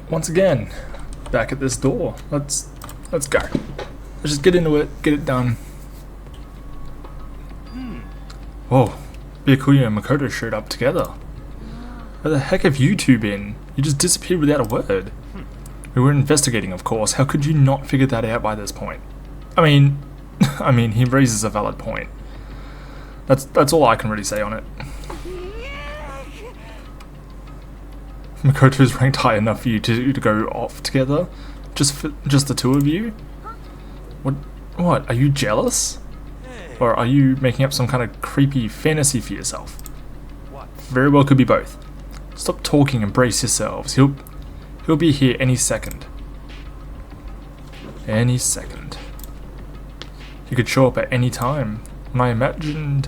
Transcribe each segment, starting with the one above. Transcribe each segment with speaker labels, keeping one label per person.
Speaker 1: Once again, back at this door. Let's go. Let's just get into it, get it done. Whoa, Byakuya and Makoto showed up together. Where the heck have you two been? You just disappeared without a word. We were investigating, of course. How could you not figure that out by this point? I mean, he raises a valid point. That's all I can really say on it. Makoto's ranked high enough for you to go off together? Just the two of you? What? Are you jealous? Or are you making up some kind of creepy fantasy for yourself? Very well could be both. Stop talking and brace yourselves. He'll be here any second. Any second. He could show up at any time. When I imagined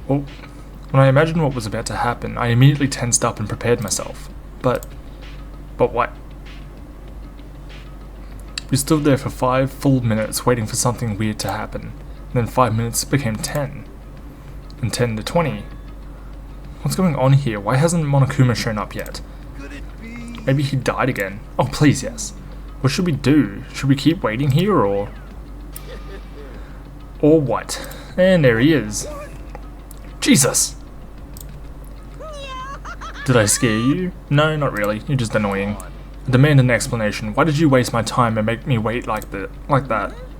Speaker 1: what was about to happen, I immediately tensed up and prepared myself. But what? We stood there for 5 full minutes waiting for something weird to happen. And then 5 minutes became 10. And 10 to 20. What's going on here? Why hasn't Monokuma shown up yet? Maybe he died again. Oh, please, yes. What should we do? Should we keep waiting here, or what? And there he is. Jesus! Did I scare you? No, not really. You're just annoying. I demand an explanation. Why did you waste my time and make me wait like that?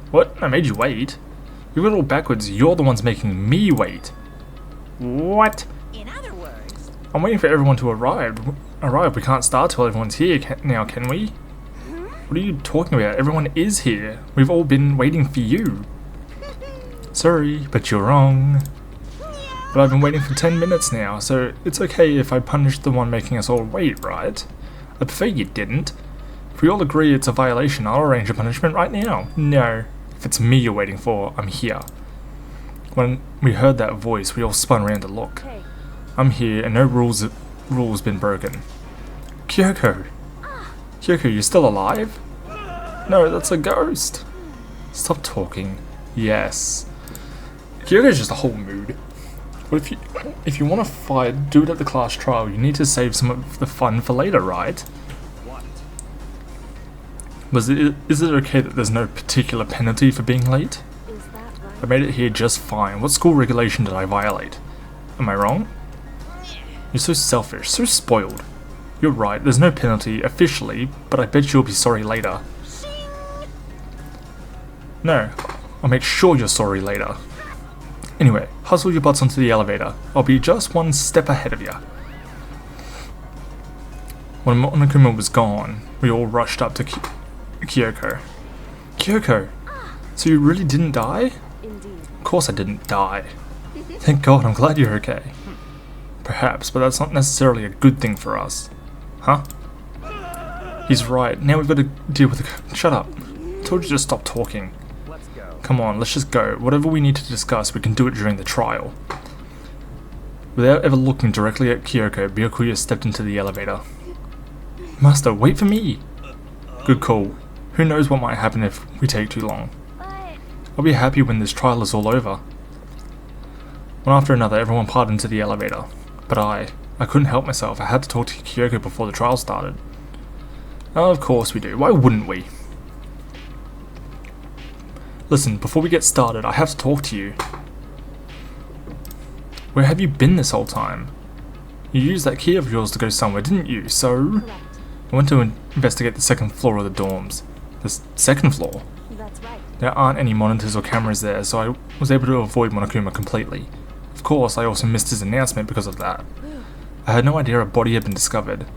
Speaker 1: What? I made you wait? You got it all backwards. You're the ones making me wait. What?
Speaker 2: In other words,
Speaker 1: I'm waiting for everyone to arrive. We can't start till everyone's here now, can we? What are you talking about? Everyone is here. We've all been waiting for you. Sorry, but you're wrong. But I've been waiting for 10 minutes now, so it's okay if I punish the one making us all wait, right? I prefer you didn't. If we all agree it's a violation, I'll arrange a punishment right now. No. If it's me you're waiting for, I'm here. When we heard that voice, we all spun around to look. I'm here, and no rules been broken. Kyoko! Kyoko, you still alive? No, that's a ghost. Stop talking. Yes. Kyoko's just a whole mood. But if you want to fight, do it at the class trial. You need to save some of the fun for later, right? Is it okay that there's no particular penalty for being late?
Speaker 2: is that right?
Speaker 1: I made it here just fine. What school regulation did I violate? Am I wrong? You're so selfish, so spoiled. You're right, there's no penalty officially, but I bet you'll be sorry later. No, I'll make sure you're sorry later. Anyway, hustle your butts onto the elevator. I'll be just one step ahead of you. When Monokuma was gone, we all rushed up to Kyoko. Kyoko! So you really didn't die?
Speaker 2: Indeed.
Speaker 1: Of course I didn't die. Thank God, I'm glad you're okay. Perhaps, but that's not necessarily a good thing for us. Huh? He's right, now we've got to deal with the... Shut up. I told you to stop talking.
Speaker 3: Let's go.
Speaker 1: Come on, let's just go. Whatever we need to discuss, we can do it during the trial. Without ever looking directly at Kyoko, Byakuya stepped into the elevator. Master, wait for me! Good call. Who knows what might happen if we take too long.
Speaker 2: But
Speaker 1: I'll be happy when this trial is all over. One after another, everyone piled into the elevator. But I couldn't help myself. I had to talk to Kyoko before the trial started. Oh, of course we do. Why wouldn't we? Listen, before we get started, I have to talk to you. Where have you been this whole time? You used that key of yours to go somewhere, didn't you? So...
Speaker 2: correct.
Speaker 1: I went to investigate the second floor of the dorms. The second floor?
Speaker 2: That's right.
Speaker 1: There aren't any monitors or cameras there, so I was able to avoid Monokuma completely. Of course, I also missed his announcement because of that. I had no idea a body had been discovered.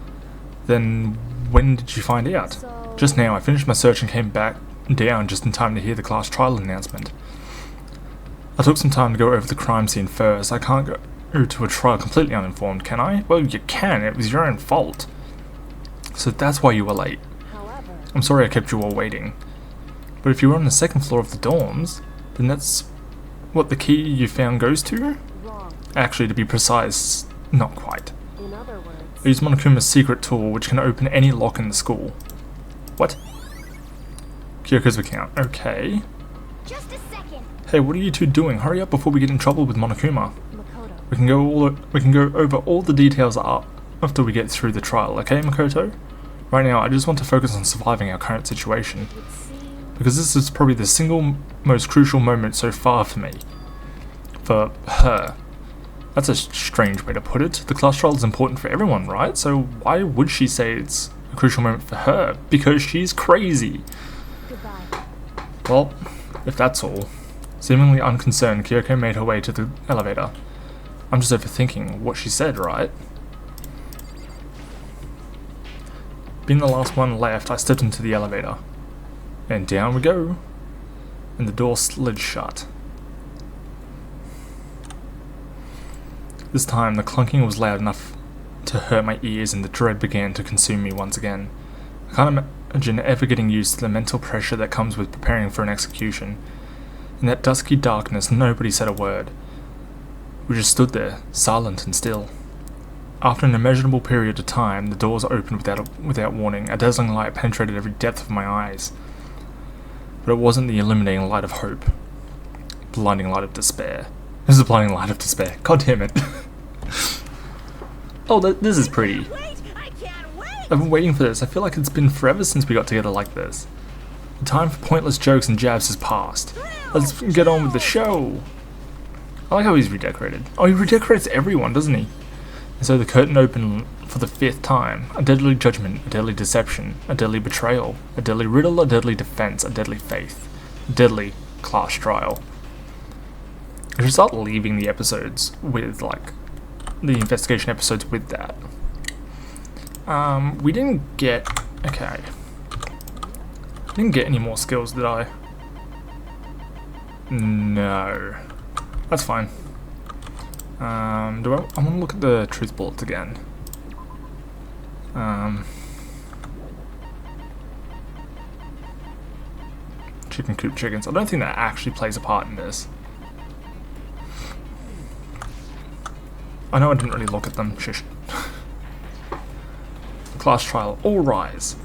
Speaker 1: Then, when did you find out?
Speaker 2: So
Speaker 1: Just now, I finished my search and came back down just in time to hear the class trial announcement. I took some time to go over the crime scene first. I can't go to a trial completely uninformed, can I? Well, you can. It was your own fault. So that's why you were late.
Speaker 2: however,
Speaker 1: I'm sorry I kept you all waiting. But if you were on the second floor of the dorms, then that's what the key you found goes to?
Speaker 2: wrong.
Speaker 1: Actually, to be precise, not quite.
Speaker 2: In other
Speaker 1: I
Speaker 2: words,
Speaker 1: use Monokuma's secret tool, which can open any lock in the school. What? Kyoko's account. Okay.
Speaker 2: just a second.
Speaker 1: Hey, what are you two doing? Hurry up before we get in trouble with Monokuma.
Speaker 2: Makoto.
Speaker 1: We can go over all the details of after we get through the trial, okay, Makoto? Right now, I just want to focus on surviving our current situation.
Speaker 2: It would seem
Speaker 1: Because this is probably the single most crucial moment so far for me. For her. That's a strange way to put it. The class trial is important for everyone, right? So why would she say it's a crucial moment for her? Because she's crazy.
Speaker 2: goodbye.
Speaker 1: Well, if that's all. Seemingly unconcerned, Kyoko made her way to the elevator. I'm just overthinking what she said, right? Being the last one left, I stepped into the elevator. And down we go. And the door slid shut. This time, the clunking was loud enough to hurt my ears and the dread began to consume me once again. I can't imagine ever getting used to the mental pressure that comes with preparing for an execution. In that dusky darkness, nobody said a word. We just stood there, silent and still. After an immeasurable period of time, the doors opened without warning. A dazzling light penetrated every depth of my eyes. But it wasn't the illuminating light of hope. Blinding light of despair. This is a blinding light of despair. God damn it. Oh, this is pretty.
Speaker 2: Wait, I can't wait.
Speaker 1: I've been waiting for this. I feel like it's been forever since we got together like this. The time for pointless jokes and jabs has passed. Let's get on with the show. I like how he's redecorated. Oh, he redecorates everyone, doesn't he? And so the curtain opened for the 5th time. A deadly judgment, a deadly deception, a deadly betrayal, a deadly riddle, a deadly defense, a deadly faith, a deadly class trial. I should start leaving the episodes with, like, the investigation episodes with that. We didn't get... Okay. I didn't get any more skills, did I? No. That's fine. I want to look at the truth bullets again. Chicken coop chickens. I don't think that actually plays a part in this. I know I didn't really look at them. Shush. Class trial. All rise.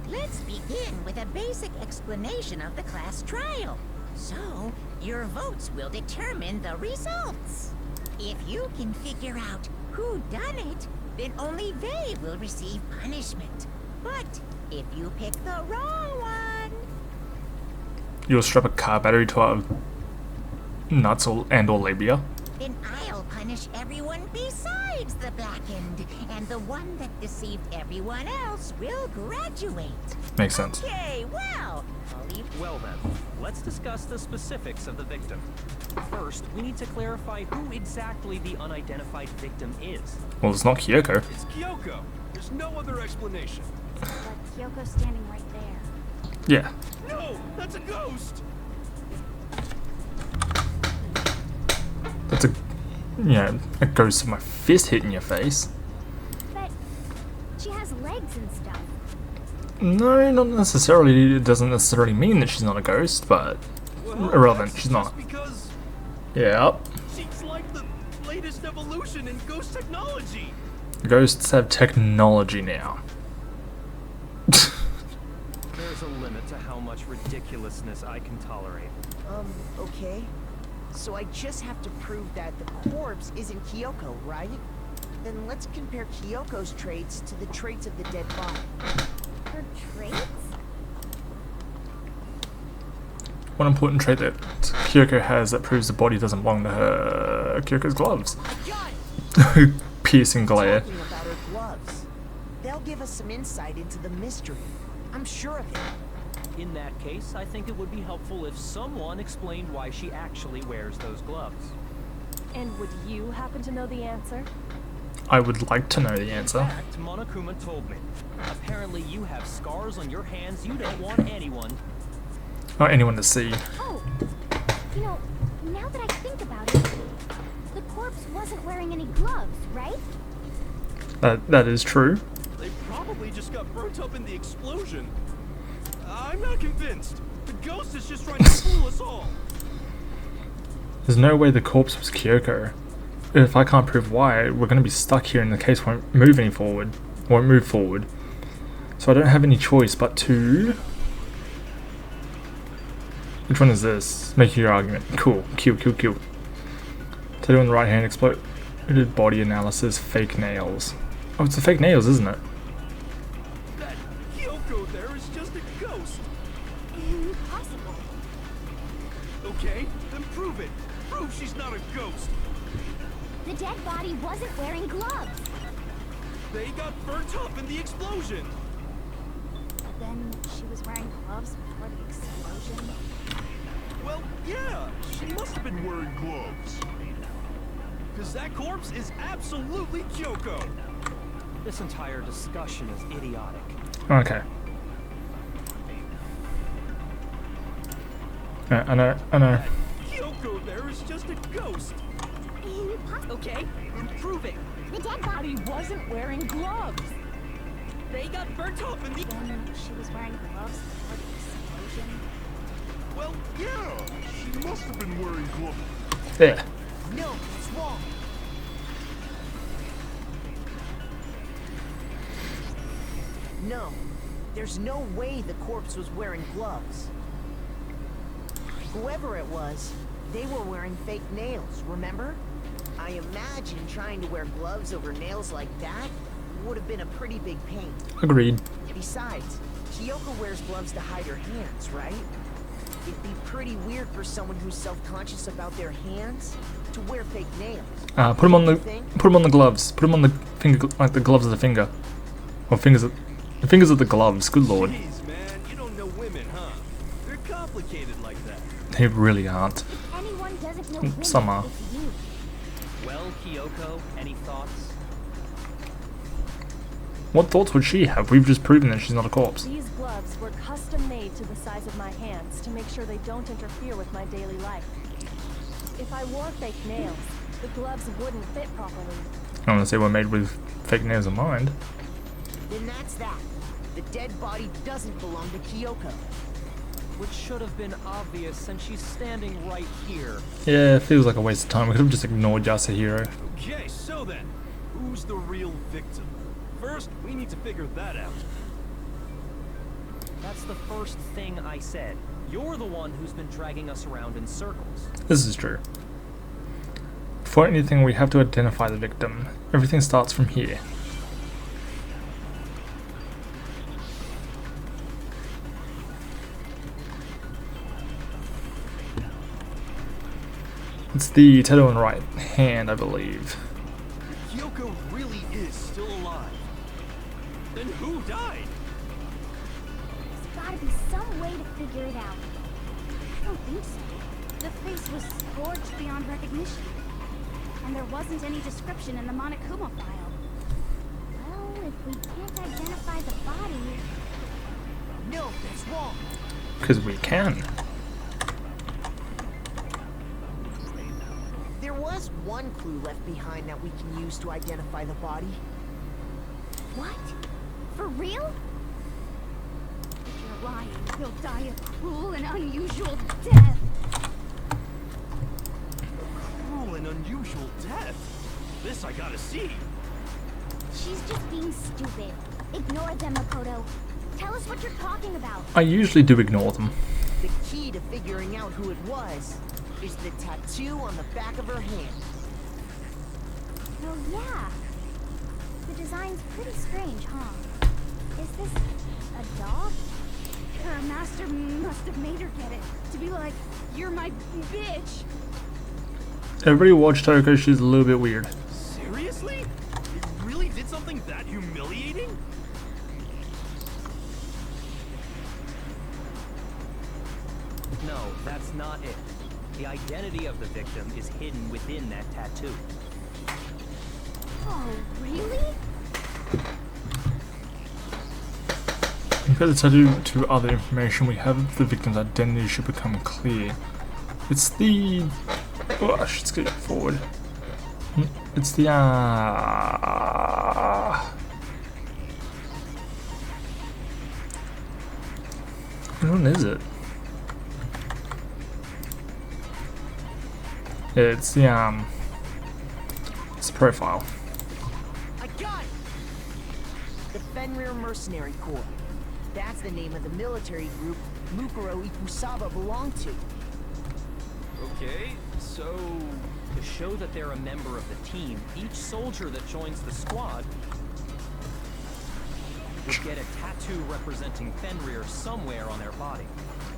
Speaker 3: Let's begin with a basic explanation of the class trial. So, your votes will determine the results. If you can figure out who done it, then only they will receive punishment. But if you pick the wrong one,
Speaker 1: You'll strap a car battery to our nuts and/or labia.
Speaker 3: then I'll punish everyone besides the blackened, and the one that deceived everyone else will graduate.
Speaker 1: Makes sense.
Speaker 3: Okay, well, I'll leave.
Speaker 4: Well then, let's discuss the specifics of the victim. First, we need to clarify who exactly the unidentified victim is.
Speaker 1: Well, it's not Kyoko.
Speaker 5: It's Kyoko. There's no other explanation.
Speaker 2: But Kyoko's standing right there.
Speaker 1: Yeah.
Speaker 5: No, that's a ghost.
Speaker 1: That's a ghost of my fist hitting your face.
Speaker 2: But she has legs and stuff.
Speaker 1: No, not necessarily. It doesn't necessarily mean that she's not a ghost, but
Speaker 5: Well,
Speaker 1: irrelevant.
Speaker 5: that's
Speaker 1: She's not.
Speaker 5: just because
Speaker 1: Yeah.
Speaker 5: she's like the latest evolution in ghost technology.
Speaker 1: Ghosts have technology now.
Speaker 4: There's a limit to how much ridiculousness I can tolerate.
Speaker 6: Okay. So I just have to prove that the corpse isn't Kyoko, right? Then let's compare Kyoko's traits to the traits of the dead body.
Speaker 2: Her traits?
Speaker 1: One important trait that Kyoko has that proves the body doesn't belong to her. Kyoko's gloves. Piercing glare.
Speaker 6: Talking about her gloves. They'll give us some insight into the mystery. I'm sure of it.
Speaker 4: In that case, I think it would be helpful if someone explained why she actually wears those gloves.
Speaker 7: And would you happen to know the answer?
Speaker 1: I would like to know the answer.
Speaker 4: In fact, Monokuma told me. Apparently you have scars on your hands you don't want anyone.
Speaker 1: Not anyone to see.
Speaker 2: Oh, you know, now that I think about it, the corpse wasn't wearing any gloves, right?
Speaker 1: That is true.
Speaker 5: They probably just got burnt up in the explosion. I'm not convinced. The ghost is just trying to fool us all.
Speaker 1: There's no way the corpse was Kyoko. If I can't prove why, we're going to be stuck here and the case won't move forward. So I don't have any choice but to... Which one is this? Make your argument. Cool. Q. Tattoo on the right hand, exploded body analysis, fake nails. Oh, it's the fake nails, isn't it?
Speaker 5: That Kyoko there is just a ghost.
Speaker 2: Impossible.
Speaker 5: Okay, then prove it. Prove she's not a ghost.
Speaker 2: The dead body wasn't wearing gloves.
Speaker 5: They got burnt up in the explosion.
Speaker 2: But then she was wearing gloves before the explosion.
Speaker 5: Well, yeah, she must have been wearing gloves. Because that corpse is absolutely Kyoko.
Speaker 4: This entire discussion is idiotic.
Speaker 1: Okay. I know.
Speaker 5: That Kyoko there is just a ghost.
Speaker 2: Impossible.
Speaker 3: Okay, then prove it.
Speaker 2: The dead body
Speaker 3: Wasn't wearing gloves.
Speaker 5: They got burnt up in the...
Speaker 2: Then she was wearing gloves before the explosion.
Speaker 5: Well, yeah, she must have been wearing gloves.
Speaker 1: Yeah.
Speaker 6: No, it's wrong. No, there's no way the corpse was wearing gloves. Whoever it was, they were wearing fake nails, remember? I imagine trying to wear gloves over nails like that would have been a pretty big pain.
Speaker 1: Agreed.
Speaker 6: Besides, Kyoko wears gloves to hide her hands, right? It'd be pretty weird for someone who's self-conscious about their hands to wear fake nails.
Speaker 1: Put them on the gloves. Put them on the finger, like the gloves of the finger, or the fingers of the gloves. Good lord,
Speaker 5: Jeez, man, you don't know women, huh? They're complicated like that.
Speaker 1: they really aren't.
Speaker 2: If anyone doesn't know women,
Speaker 1: Some are.
Speaker 2: it's you.
Speaker 4: Well, Kyoko, any thoughts?
Speaker 1: What thoughts would she have? We've just proven that she's not a corpse.
Speaker 7: These gloves were custom made to the size of my hands to make sure they don't interfere with my daily life. If I wore fake nails, the gloves wouldn't fit properly.
Speaker 1: I want to say we're made with fake nails in mind.
Speaker 6: Then that's that. The dead body doesn't belong to Kyoko.
Speaker 4: Which should have been obvious since she's standing right here.
Speaker 1: Yeah, it feels like a waste of time. We could have just ignored Yasuhiro.
Speaker 5: Okay, so then, who's the real victim? First, we need to figure that out.
Speaker 4: That's the first thing I said. You're the one who's been dragging us around in circles.
Speaker 1: This is true. Before anything, we have to identify the victim. Everything starts from here. It's the tattoo on the right hand, I believe.
Speaker 5: Kyoko really is still alive. Then who died?
Speaker 2: There's gotta be some way to figure it out. I don't think so. The face was scorched beyond recognition. And there wasn't any description in the Monokuma file. Well, if we can't identify the body...
Speaker 6: No, that's wrong.
Speaker 1: Because we can.
Speaker 6: There was one clue left behind that we can use to identify the body.
Speaker 2: What? For real? If you're lying, he'll die a cruel and unusual death.
Speaker 5: Cruel and unusual death. This I gotta see.
Speaker 2: She's just being stupid. Ignore them, Makoto. Tell us what you're talking about.
Speaker 1: I usually do ignore them.
Speaker 6: The key to figuring out who it was is the tattoo on the back of her hand.
Speaker 2: Oh, yeah. The design's pretty strange, huh? Is this a dog? Her master must have made her get it. To be like, you're my bitch.
Speaker 1: Everybody watch Toko, she's a little bit weird.
Speaker 5: Seriously? You really did something that humiliating?
Speaker 4: No, that's not it. The identity of the victim is hidden within that tattoo.
Speaker 2: Oh, really?
Speaker 1: Compare the tattoo to other information we have, the victim's identity should become clear. It's the... Oh, I should skip forward. It's the... Which one is it? It's the, it's the profile.
Speaker 6: I got it! The Fenrir Mercenary Corps. That's the name of the military group Mukuro Ikusaba belonged to.
Speaker 5: Okay, so...
Speaker 4: To show that they're a member of the team, each soldier that joins the squad would get a tattoo representing Fenrir somewhere on their body.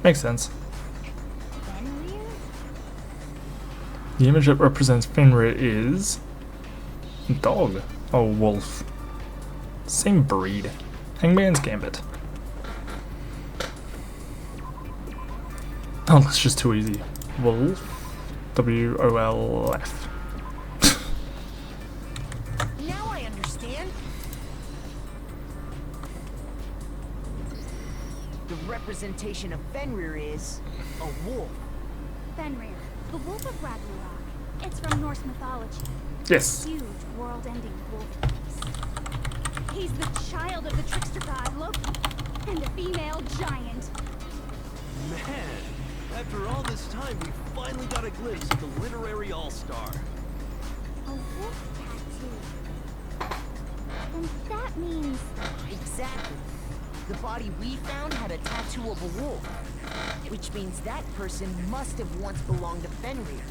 Speaker 1: Makes sense.
Speaker 2: Fenrir?
Speaker 1: The image that represents Fenrir is a dog. Oh, wolf. Same breed. Hangman's Gambit. Oh, that's just too easy. Wolf. W-O-L-F.
Speaker 6: Now I understand. The representation of Fenrir is a wolf.
Speaker 2: Fenrir, the wolf of Ragnarok. It's from Norse mythology.
Speaker 1: Yes.
Speaker 2: Huge, world-ending wolf face. He's the child of the trickster god Loki and a female giant.
Speaker 5: Man, after all this time, we finally got a glimpse of the literary all-star.
Speaker 2: A wolf tattoo. And that means
Speaker 6: Exactly. The body we found had a tattoo of a wolf, which means that person must have once belonged to Fenrir.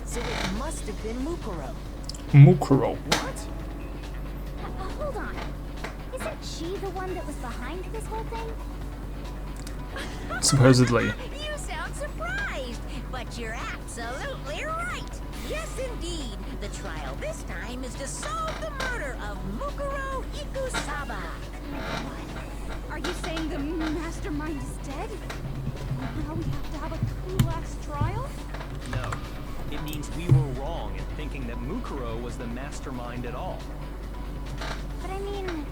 Speaker 6: So it must have been Mukuro.
Speaker 1: Mukuro.
Speaker 6: What?
Speaker 2: hold on. Isn't she the one that was behind this whole thing?
Speaker 1: Supposedly.
Speaker 3: You sound surprised, but you're absolutely right. Yes, indeed. The trial this time is to solve the murder of Mukuro Ikusaba.
Speaker 2: Are you saying the mastermind is dead? Now we have to have a coup last trial?
Speaker 4: No. It means we were wrong in thinking that Mukuro was the mastermind at all.
Speaker 2: But I mean,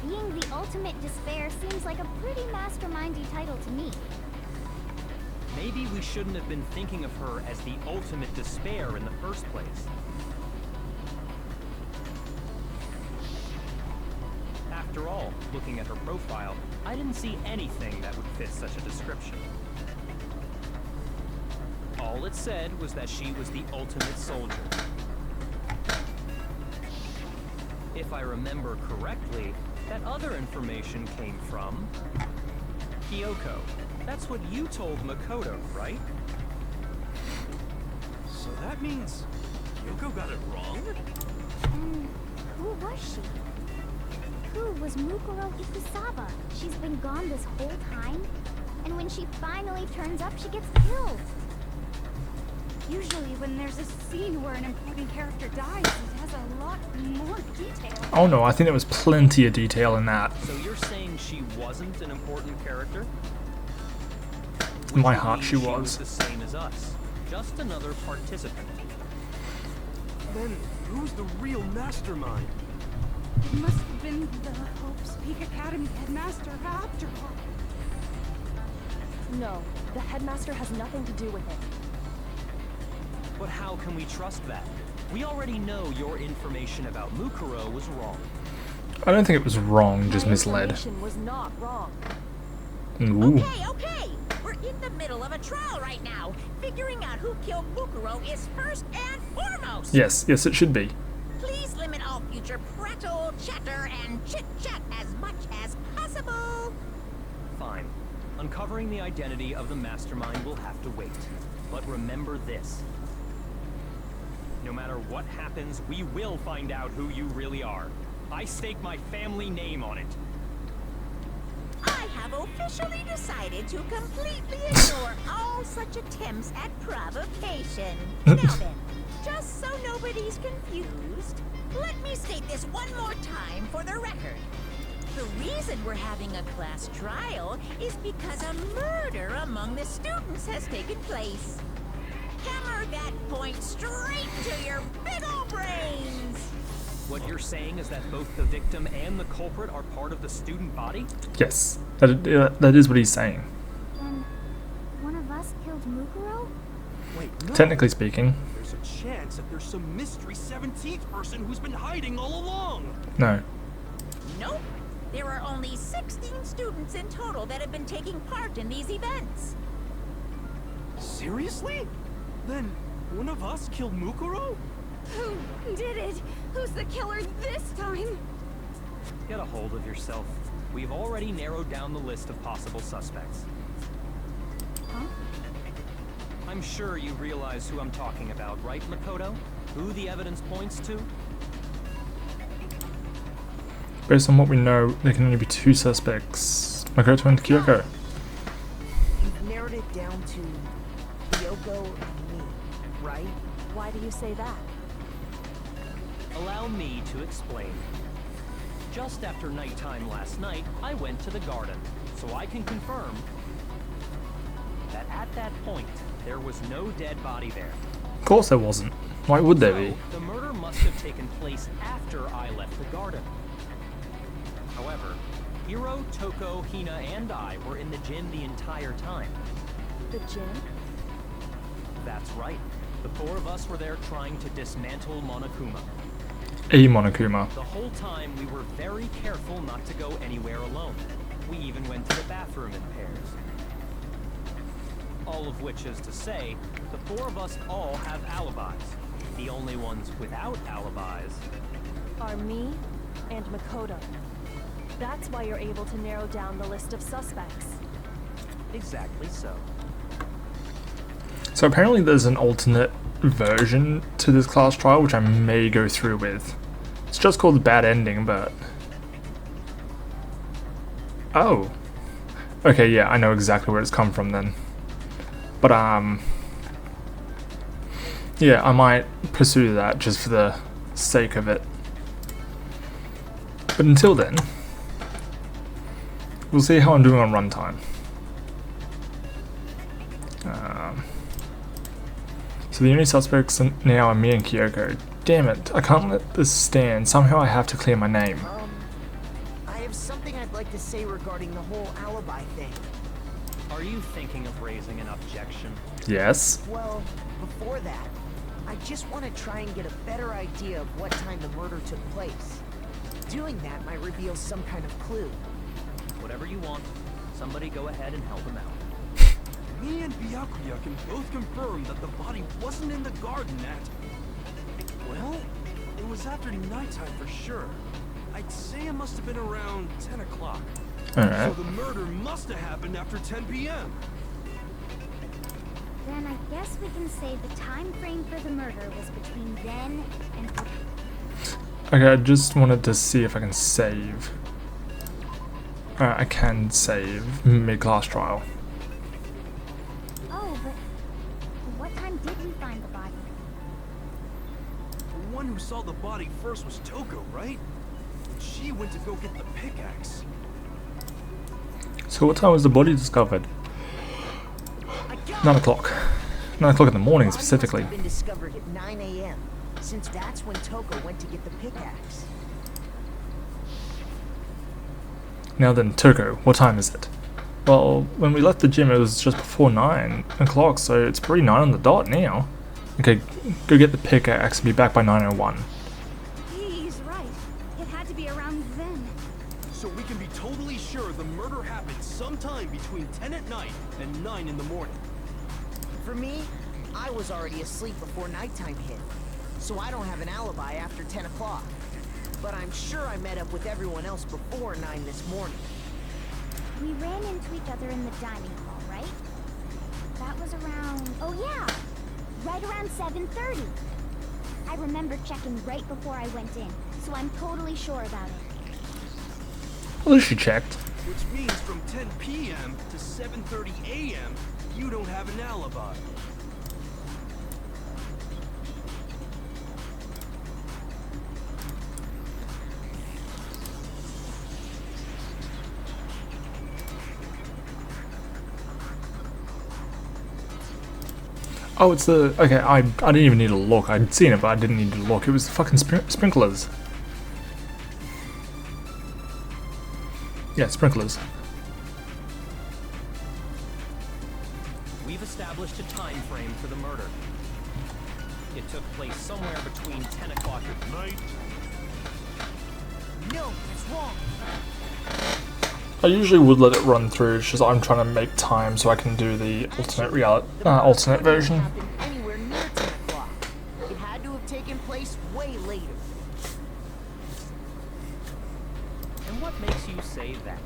Speaker 2: being the ultimate despair seems like a pretty mastermindy title to me.
Speaker 4: Maybe we shouldn't have been thinking of her as the ultimate despair in the first place. After all, looking at her profile, I didn't see anything that would fit such a description. All it said was that she was the ultimate soldier. If I remember correctly, that other information came from Kyoko. That's what you told Makoto, right?
Speaker 5: So that means Kyoko got it wrong?
Speaker 2: And who was she? Who was Mukuro Ikusaba? She's been gone this whole time, and when she finally turns up, she gets killed. Usually when there's a scene where an important character dies, it has a lot more detail.
Speaker 1: Oh no, I think there was plenty of detail in that.
Speaker 4: So you're saying she wasn't an important character?
Speaker 1: In my
Speaker 4: Which
Speaker 1: heart,
Speaker 4: means
Speaker 1: she
Speaker 4: was
Speaker 1: was.
Speaker 4: the same as us, just another participant.
Speaker 5: Then who's the real mastermind?
Speaker 2: It must have been the Hope's Peak Academy headmaster after all.
Speaker 7: No, the headmaster has nothing to do with it.
Speaker 4: But how can we trust that? We already know your information about Mukuro was wrong.
Speaker 1: I don't think it was wrong, just
Speaker 7: My
Speaker 1: misled.
Speaker 7: information was not wrong.
Speaker 1: Ooh.
Speaker 3: Okay. We're in the middle of a trial right now. Figuring out who killed Mukuro is first and foremost.
Speaker 1: Yes, it should be.
Speaker 3: Please limit all future prattle, chatter, and chit-chat as much as possible.
Speaker 4: Fine. Uncovering the identity of the mastermind will have to wait. But remember this. No matter what happens, we will find out who you really are. I stake my family name on it.
Speaker 3: I have officially decided to completely ignore all such attempts at provocation. Now then, just so nobody's confused, let me state this one more time for the record. The reason we're having a class trial is because a murder among the students has taken place. Hammer that point straight to your big ol' brains!
Speaker 4: What you're saying is that both the victim and the culprit are part of the student body?
Speaker 1: Yes, that is what he's saying.
Speaker 2: Then, one of us killed Mukuro?
Speaker 5: Wait, no.
Speaker 1: Technically speaking,
Speaker 5: There's a chance that there's some mystery 17th person who's been hiding all along.
Speaker 1: no.
Speaker 3: Nope. There are only 16 students in total that have been taking part in these events.
Speaker 5: Seriously? Then one of us killed Mukuro?
Speaker 2: Who did it? Who's the killer this time?
Speaker 4: Get a hold of yourself. We've already narrowed down the list of possible suspects.
Speaker 2: Huh?
Speaker 4: I'm sure you realize who I'm talking about, right, Makoto? Who the evidence points to?
Speaker 1: Based on what we know, there can only be 2 suspects. Makoto and Kyoko.
Speaker 6: You've narrowed it down to Kyoko and me, right?
Speaker 7: Why do you say that?
Speaker 4: Allow me to explain. Just after nighttime last night, I went to the garden, so I can confirm that at that point, there was no dead body there.
Speaker 1: Of course there wasn't. Why would there be?
Speaker 4: So, the murder must have taken place after I left the garden. However, Hiro, Toko, Hina, and I were in the gym the entire time.
Speaker 7: The gym?
Speaker 4: That's right. The 4 of us were there trying to dismantle Monokuma.
Speaker 1: A Monokuma.
Speaker 4: The whole time we were very careful not to go anywhere alone. We even went to the bathroom in pairs. All of which is to say, the 4 of us all have alibis. The only ones without alibis
Speaker 7: Are me and Makoto. That's why you're able to narrow down the list of suspects.
Speaker 4: exactly so.
Speaker 1: So apparently there's an alternate version to this class trial which I may go through with. It's just called the Bad Ending, but... Oh. Okay, yeah, I know exactly where it's come from then. But, yeah, I might pursue that just for the sake of it. But until then, we'll see how I'm doing on runtime. So the only suspects now are me and Kyoko. Damn it, I can't let this stand. Somehow I have to clear my name.
Speaker 6: I have something I'd like to say regarding the whole alibi thing.
Speaker 4: Are you thinking of raising an objection?
Speaker 1: Yes?
Speaker 6: Well, before that, I just want to try and get a better idea of what time the murder took place. Doing that might reveal some kind of clue.
Speaker 4: Whatever you want. Somebody go ahead and help him out.
Speaker 5: Me and Byakuya can both confirm that the body wasn't in the garden at... Well, it was after nighttime for sure. I'd say it must have been around 10 o'clock.
Speaker 1: Alright.
Speaker 5: So the murder must have happened after 10 p.m.
Speaker 2: Then I guess we can say the time frame for the murder was between then and...
Speaker 1: Okay, I just wanted to see if I can save. Alright, I can save mid-class trial.
Speaker 2: Oh, but what time did we find the body?
Speaker 5: The one who saw the body first was Toko, right? She went to go get the pickaxe.
Speaker 1: So what time was the body discovered? 9 o'clock. 9 o'clock in the morning specifically.
Speaker 6: The body must have been discovered at 9 a.m. since that's when Toko went to get the pickaxe.
Speaker 1: Now then, Toko, what time is it? Well, when we left the gym it was just before 9 o'clock, so it's pretty 9 on the dot now. Okay, go get the pickaxe and be back by 9:01.
Speaker 2: He's right. It had to be around then.
Speaker 5: So we can be totally sure the murder happened sometime between 10 at night and 9 in the morning.
Speaker 6: For me, I was already asleep before nighttime hit, so I don't have an alibi after 10 o'clock. But I'm sure I met up with everyone else before 9 this morning.
Speaker 2: We ran into each other in the dining hall, right? That was around... Oh yeah! Right around 7:30. I remember checking right before I went in, so I'm totally sure about it.
Speaker 1: At least she checked.
Speaker 5: Which means from 10 p.m. to 7:30 a.m., you don't have an alibi.
Speaker 1: Oh, it's the... Okay, I didn't even need to look. I'd seen it, but I didn't need to look. It was the fucking sprinklers. Yeah, sprinklers.
Speaker 4: We've established a time frame for the murder. It took place somewhere between 10 o'clock at night.
Speaker 6: No, that's wrong.
Speaker 1: I usually would let it run through, it's just I'm trying to make time so I can do the alternate version.
Speaker 6: Happened anywhere near 10 o'clock. It had to have taken place way later.
Speaker 4: And what makes you say that?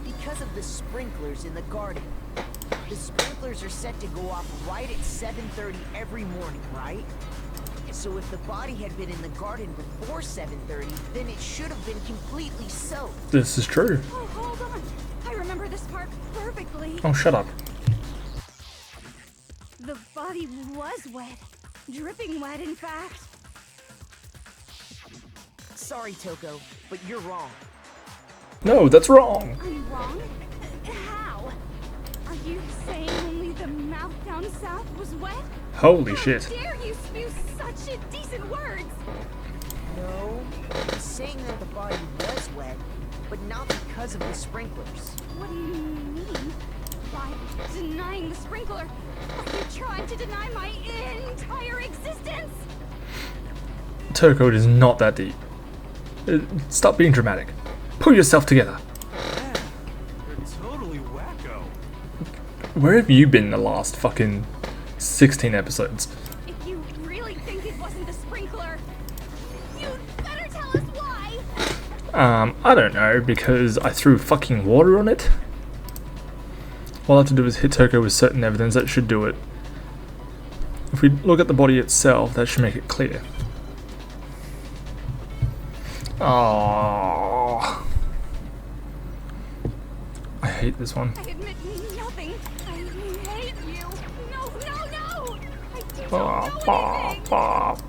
Speaker 6: Because of the sprinklers in the garden. The sprinklers are set to go off right at 7:30 every morning, right? So if the body had been in the garden before 7:30, then it should have been completely soaked.
Speaker 1: This is true.
Speaker 2: Oh, hold on. I remember this part perfectly.
Speaker 1: Oh, shut up.
Speaker 2: The body was wet. Dripping wet, in fact.
Speaker 6: Sorry, Toko, but you're wrong.
Speaker 1: No, that's wrong.
Speaker 2: I'm wrong? How? Are you saying only the mouth down south was wet?
Speaker 1: Holy shit.
Speaker 2: How dare you spew such indecent words?
Speaker 6: No, I'm saying that the body was wet, but not because of the sprinklers.
Speaker 2: What do you mean? By denying the sprinkler, are you trying to deny my entire existence?
Speaker 1: Toko, it is not that deep. Stop being dramatic. Pull yourself together.
Speaker 5: Man, you're totally wacko.
Speaker 1: Where have you been the last fucking 16 episodes?
Speaker 2: If you really think it wasn't the sprinkler, you'd better tell us why.
Speaker 1: I don't know, because I threw fucking water on it? All I have to do is hit Toko with certain evidence that should do it. If we look at the body itself, that should make it clear. Oh, I hate this one.
Speaker 2: I admit nothing. I hate you. No, no, no! I don't
Speaker 1: Bah,
Speaker 2: know anything.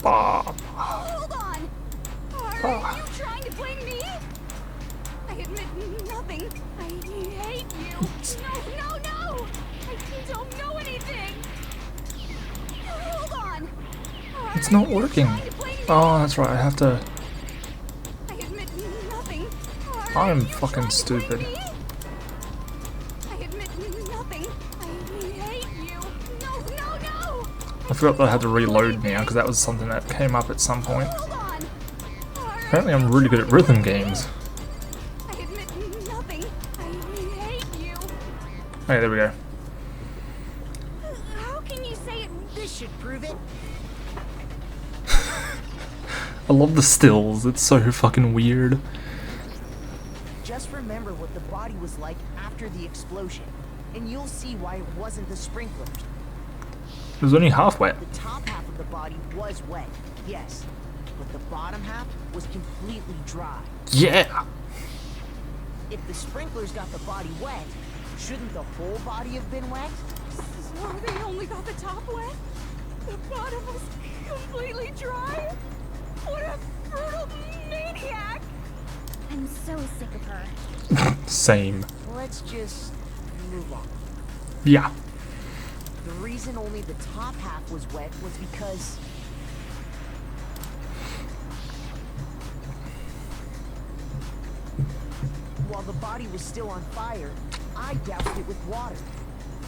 Speaker 1: bah.
Speaker 2: Hold on. Are you trying to blame me? I admit nothing. I hate you. No, no, no! I don't know anything. Hold on.
Speaker 1: It's not working. Oh, that's right. I have to.
Speaker 2: I admit nothing.
Speaker 1: I'm fucking stupid.
Speaker 2: I admit nothing. I hate you. No, no, no!
Speaker 1: I forgot that I had to reload now because that was something that came up at some point.
Speaker 2: Hold on.
Speaker 1: Apparently, I'm really good at rhythm games.
Speaker 2: I admit nothing. I hate you.
Speaker 1: Hey, there we go.
Speaker 2: How can you say it?
Speaker 6: This should prove it.
Speaker 1: I love the stills. It's so fucking weird.
Speaker 6: Just remember what the body was like after the explosion, and you'll see why it wasn't the sprinklers.
Speaker 1: It was only half wet.
Speaker 6: The top half of the body was wet, yes, but the bottom half was completely dry.
Speaker 1: Yeah.
Speaker 6: If the sprinklers got the body wet, shouldn't the whole body have been wet?
Speaker 2: So they only got the top wet? The bottom was completely dry? What a brutal maniac! I'm so sick of her.
Speaker 1: Same.
Speaker 6: Let's just move on.
Speaker 1: Yeah.
Speaker 6: The reason only the top half was wet was because while the body was still on fire, I doused it with water.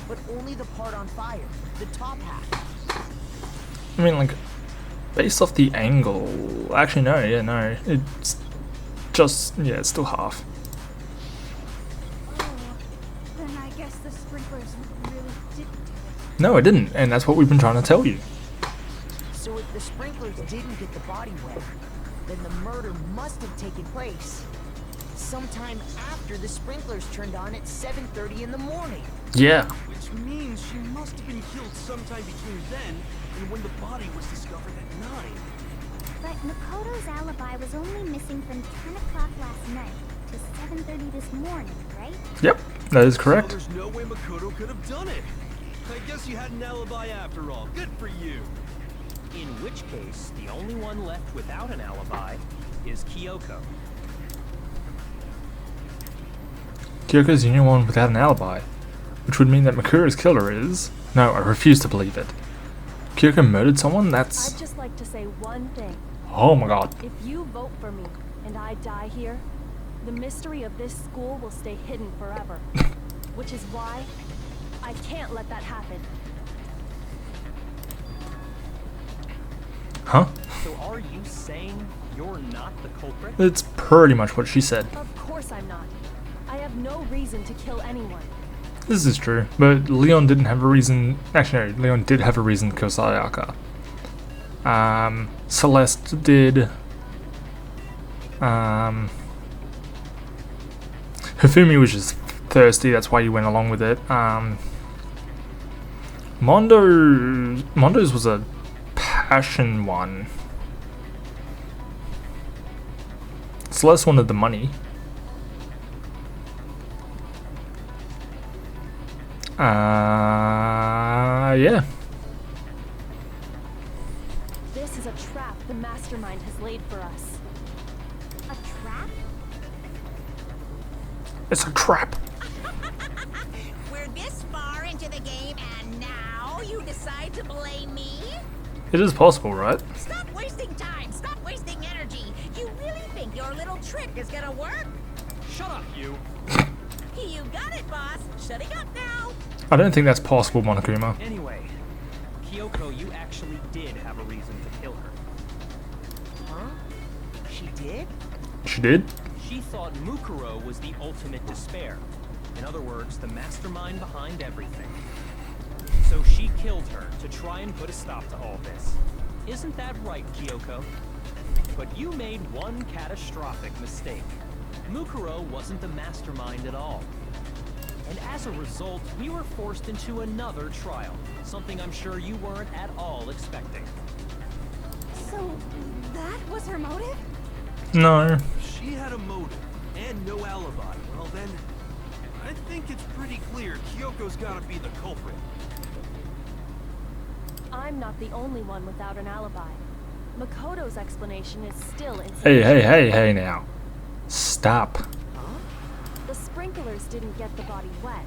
Speaker 6: But only the part on fire, the top half.
Speaker 1: I mean, like, based off the angle. Actually, no. Yeah, no. It's just, yeah, it's still half.
Speaker 2: Oh, then I guess the sprinklers really didn't do it.
Speaker 1: No, it didn't, and that's what we've been trying to tell you.
Speaker 6: So if the sprinklers didn't get the body wet, then the murder must have taken place sometime after the sprinklers turned on at 7:30 in the morning.
Speaker 1: Yeah.
Speaker 5: Which means she must have been killed sometime between then and when the body was discovered at 9.
Speaker 2: But Makoto's alibi was only missing from 10 o'clock last night to 7:30 this morning, right?
Speaker 1: Yep, that is
Speaker 5: So
Speaker 1: correct.
Speaker 5: there's no way Makoto could have done it. I guess you had an alibi after all. Good for you.
Speaker 4: In which case, the only one left without an alibi is Kyoko.
Speaker 1: Kyoko's the only one without an alibi, which would mean that Makuro's killer is... No, I refuse to believe it. Kyoko murdered someone? That's...
Speaker 7: I'd just like to say one thing.
Speaker 1: Oh my god.
Speaker 7: If you vote for me and I die here, the mystery of this school will stay hidden forever. Which is why I can't let that happen.
Speaker 1: Huh?
Speaker 4: So are you saying you're not the culprit?
Speaker 1: It's pretty much what she said.
Speaker 7: Of course I'm not. I have no reason to kill anyone.
Speaker 1: This is true, but Leon didn't have a reason... Actually, no, Leon did have a reason to kill Sayaka. Celeste did. Hifumi was just thirsty, that's why he went along with it. Mondo's was a passion one. Celeste wanted the money. Yeah.
Speaker 7: This is a trap the mastermind has laid for us.
Speaker 2: A trap?
Speaker 1: It's a trap.
Speaker 3: We're this far into the game and now you decide to blame me?
Speaker 1: It is possible, right?
Speaker 3: Stop wasting time! Stop wasting energy! You really think your little trick is gonna work?
Speaker 4: Shut up, you.
Speaker 3: You got it, boss! Shutting up now!
Speaker 1: I don't think that's possible, Monokuma.
Speaker 4: Anyway, Kyoko, you actually did have a reason to kill her.
Speaker 6: Huh? She did?
Speaker 1: She did?
Speaker 4: She thought Mukuro was the ultimate despair. In other words, the mastermind behind everything. So she killed her to try and put a stop to all this. Isn't that right, Kyoko? But you made one catastrophic mistake. Mukuro wasn't the mastermind at all. And as a result, we were forced into another trial, something I'm sure you weren't at all expecting.
Speaker 2: So, that was her motive?
Speaker 1: No.
Speaker 5: She had a motive and no alibi. Well then, I think it's pretty clear Kyoko's gotta be the culprit.
Speaker 7: I'm not the only one without an alibi. Makoto's explanation is still insufficient.
Speaker 1: Hey now. Stop.
Speaker 7: The sprinklers didn't get the body wet,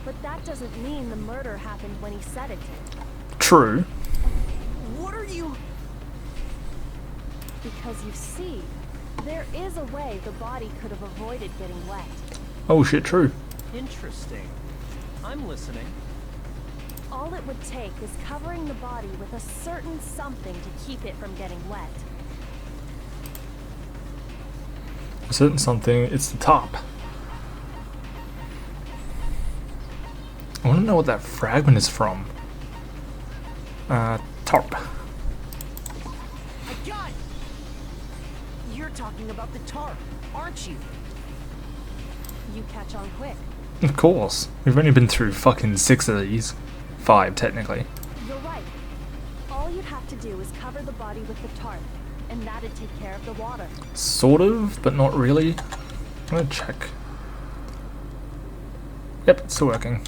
Speaker 7: but that doesn't mean the murder happened when he said it did.
Speaker 1: True.
Speaker 6: What are you...
Speaker 7: Because you see, there is a way the body could have avoided getting wet.
Speaker 1: Oh shit, true.
Speaker 4: Interesting. I'm listening.
Speaker 7: All it would take is covering the body with a certain something to keep it from getting wet.
Speaker 1: A certain something, it's the top. I want to know what that fragment is from. Tarp.
Speaker 6: I got it! You're talking about the tarp, aren't you?
Speaker 7: You catch on quick.
Speaker 1: Of course. We've only been through fucking 6 of these. 5, technically.
Speaker 7: You're right. All you'd have to do is cover the body with the tarp, and that'd take care of the water.
Speaker 1: Sort of, but not really. I'm gonna check. Yep, it's still working.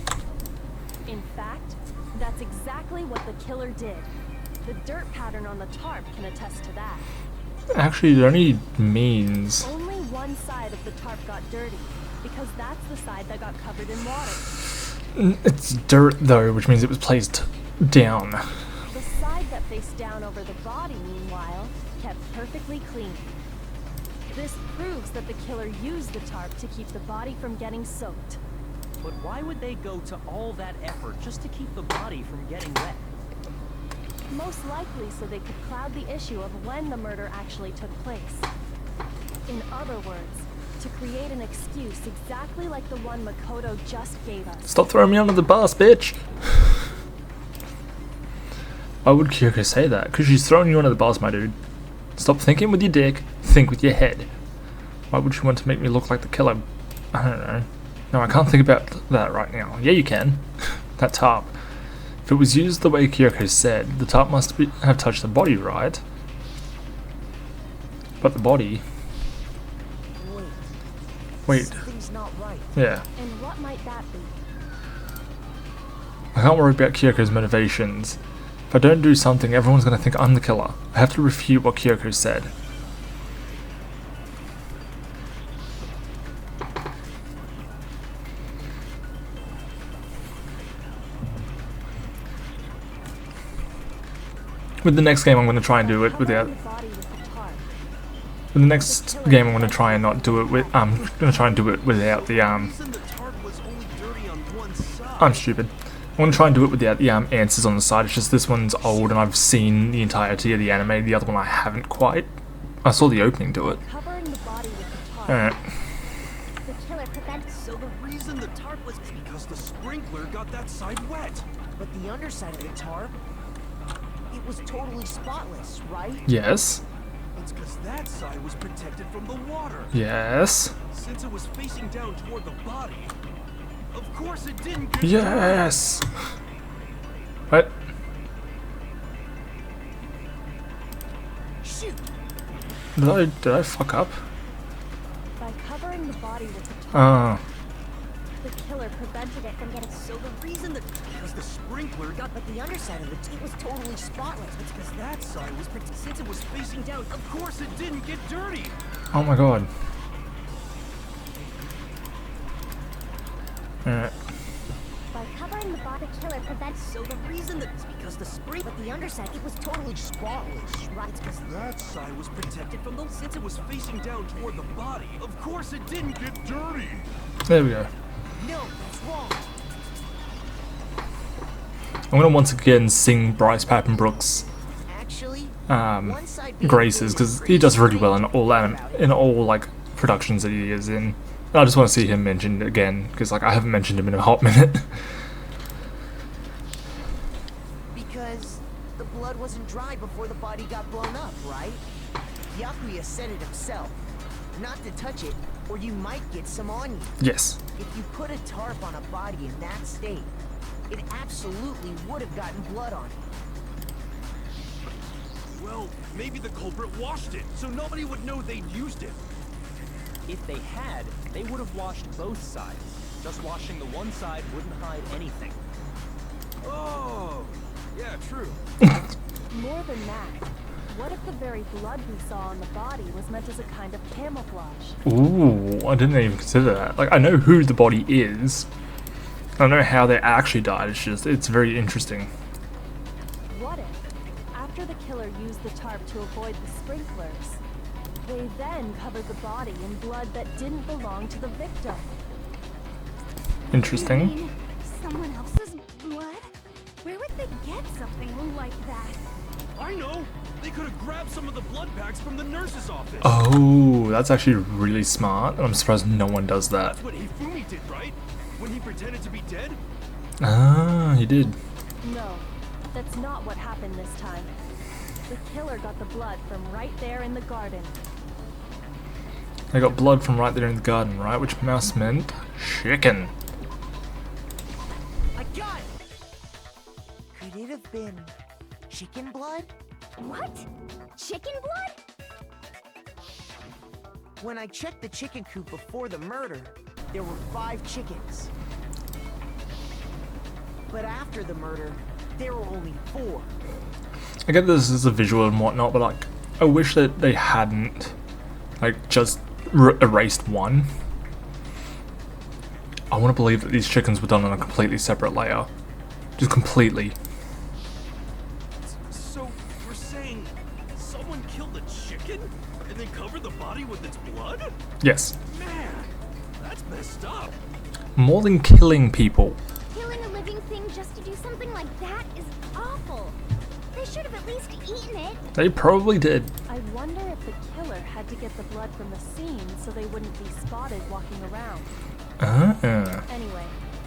Speaker 7: In fact, that's exactly what the killer did. The dirt pattern on the tarp can attest to that.
Speaker 1: Actually, it only means...
Speaker 7: Only one side of the tarp got dirty, because that's the side that got covered in water.
Speaker 1: It's dirt, though, which means it was placed down.
Speaker 7: The side that faced down over the body, meanwhile, kept perfectly clean. This proves that the killer used the tarp to keep the body from getting soaked.
Speaker 4: But why would they go to all that effort just to keep the body from getting wet?
Speaker 7: Most likely so they could cloud the issue of when the murder actually took place. In other words, to create an excuse exactly like the one Makoto just gave us.
Speaker 1: Stop throwing me under the bus, bitch! Why would Kyoko say that? Because she's throwing you under the bus, my dude. Stop thinking with your dick, think with your head. Why would she want to make me look like the killer? I don't know. No, I can't think about that right now. Yeah, you can. That tarp. If it was used the way Kyoko said, the tarp must have touched the body, right? But the body... Wait.
Speaker 6: Something's not right.
Speaker 1: Yeah.
Speaker 7: And what might that be?
Speaker 1: I can't worry about Kyoko's motivations. If I don't do something, everyone's gonna think I'm the killer. I have to refute what Kyoko said. With the next game, I'm gonna try and do it without.
Speaker 7: Covering the body with the tarp.
Speaker 1: With the next game, I'm gonna try and not do it with. I'm gonna try and do it without the
Speaker 5: Reason the tarp was only dirty on one side.
Speaker 1: I'm stupid. I'm gonna try and do it without the answers on the side. It's just this one's old and I've seen the entirety of the anime. The other one I haven't quite. I saw the opening to it.
Speaker 7: Covering the body with the tarp.
Speaker 1: Alright.
Speaker 2: The killer prevented.
Speaker 5: So the reason the tarp was because the sprinkler got that side wet.
Speaker 6: But the underside of the tarp, it was totally spotless, right?
Speaker 1: Yes.
Speaker 5: It's because that side was protected from the water.
Speaker 1: Yes.
Speaker 5: Since it was facing down toward the body, of course it didn't get
Speaker 1: Yes. What? Did I fuck up?
Speaker 7: By covering the body with the tarp,
Speaker 1: Ah.
Speaker 7: the killer prevented it from getting.
Speaker 6: So the reason that because the sprinkler got, but the underside of the tape was totally spotless. It's because that side was since it was facing down.
Speaker 5: Of course it didn't get dirty!
Speaker 1: Oh my god. Alright.
Speaker 2: By covering the body, the killer prevents.
Speaker 6: So the reason that it's because the sprinkler, but the underside, it was totally spotless. Right? It's because
Speaker 5: That side was protected from the since it was facing down toward the body. Of course it didn't get dirty!
Speaker 1: There we go.
Speaker 6: no, that's wrong.
Speaker 1: I'm gonna once again sing Bryce Pappenbrook's
Speaker 6: Actually, one side being
Speaker 1: graces, because he does really well in all like productions that he is in. And I just want to see him mentioned again, because like I haven't mentioned him in a hot minute.
Speaker 6: because the blood wasn't dry before the body got blown up, right? Yakuya said it himself. Not to touch it, or you might get some on you.
Speaker 1: Yes.
Speaker 6: If you put a tarp on a body in that state, it absolutely would have gotten blood on it.
Speaker 5: Well, maybe the culprit washed it, so nobody would know they'd used it.
Speaker 4: If they had, they would have washed both sides. Just washing the one side wouldn't hide anything.
Speaker 5: Oh, yeah, true.
Speaker 7: More than that, what if the very blood we saw on the body was meant as a kind of camouflage?
Speaker 1: Ooh, I didn't even consider that. Like, I know who the body is. I don't know how they actually died. It's very interesting.
Speaker 7: What if, after the killer used the tarp to avoid the sprinklers, they then covered the body in blood that didn't belong to the victim?
Speaker 2: You
Speaker 1: Interesting.
Speaker 2: mean someone else's blood? Where would they get something like that?
Speaker 5: I know! They could have grabbed some of the blood packs from the nurse's office.
Speaker 1: Oh, that's actually really smart. I'm surprised no one does that.
Speaker 5: That's what Hifumi did, right? When he pretended to be dead?
Speaker 1: Ah, he did.
Speaker 7: No, that's not what happened this time. The killer got the blood from right there in the garden.
Speaker 1: They got blood from right there in the garden, right? Which mouse meant chicken.
Speaker 6: I got it! Could it have been chicken blood?
Speaker 2: What? Chicken blood?
Speaker 6: When I checked the chicken coop before the murder, there were 5 chickens. But after the murder, there were only 4.
Speaker 1: I get this as a visual and whatnot, but like, I wish that they hadn't, like, just erased one. I want to believe that these chickens were done on a completely separate layer. Just completely.
Speaker 5: So, we're saying someone killed a chicken and then covered the body with its blood?
Speaker 1: Yes.
Speaker 5: Man, that's messed up.
Speaker 1: More than killing people.
Speaker 2: Killing a living thing just to do something like that is awful. They should have at least eaten it.
Speaker 1: They probably did.
Speaker 7: I wonder if the killer had to get the blood from the scene so they wouldn't be spotted walking around.
Speaker 1: Ah.
Speaker 7: Anyway,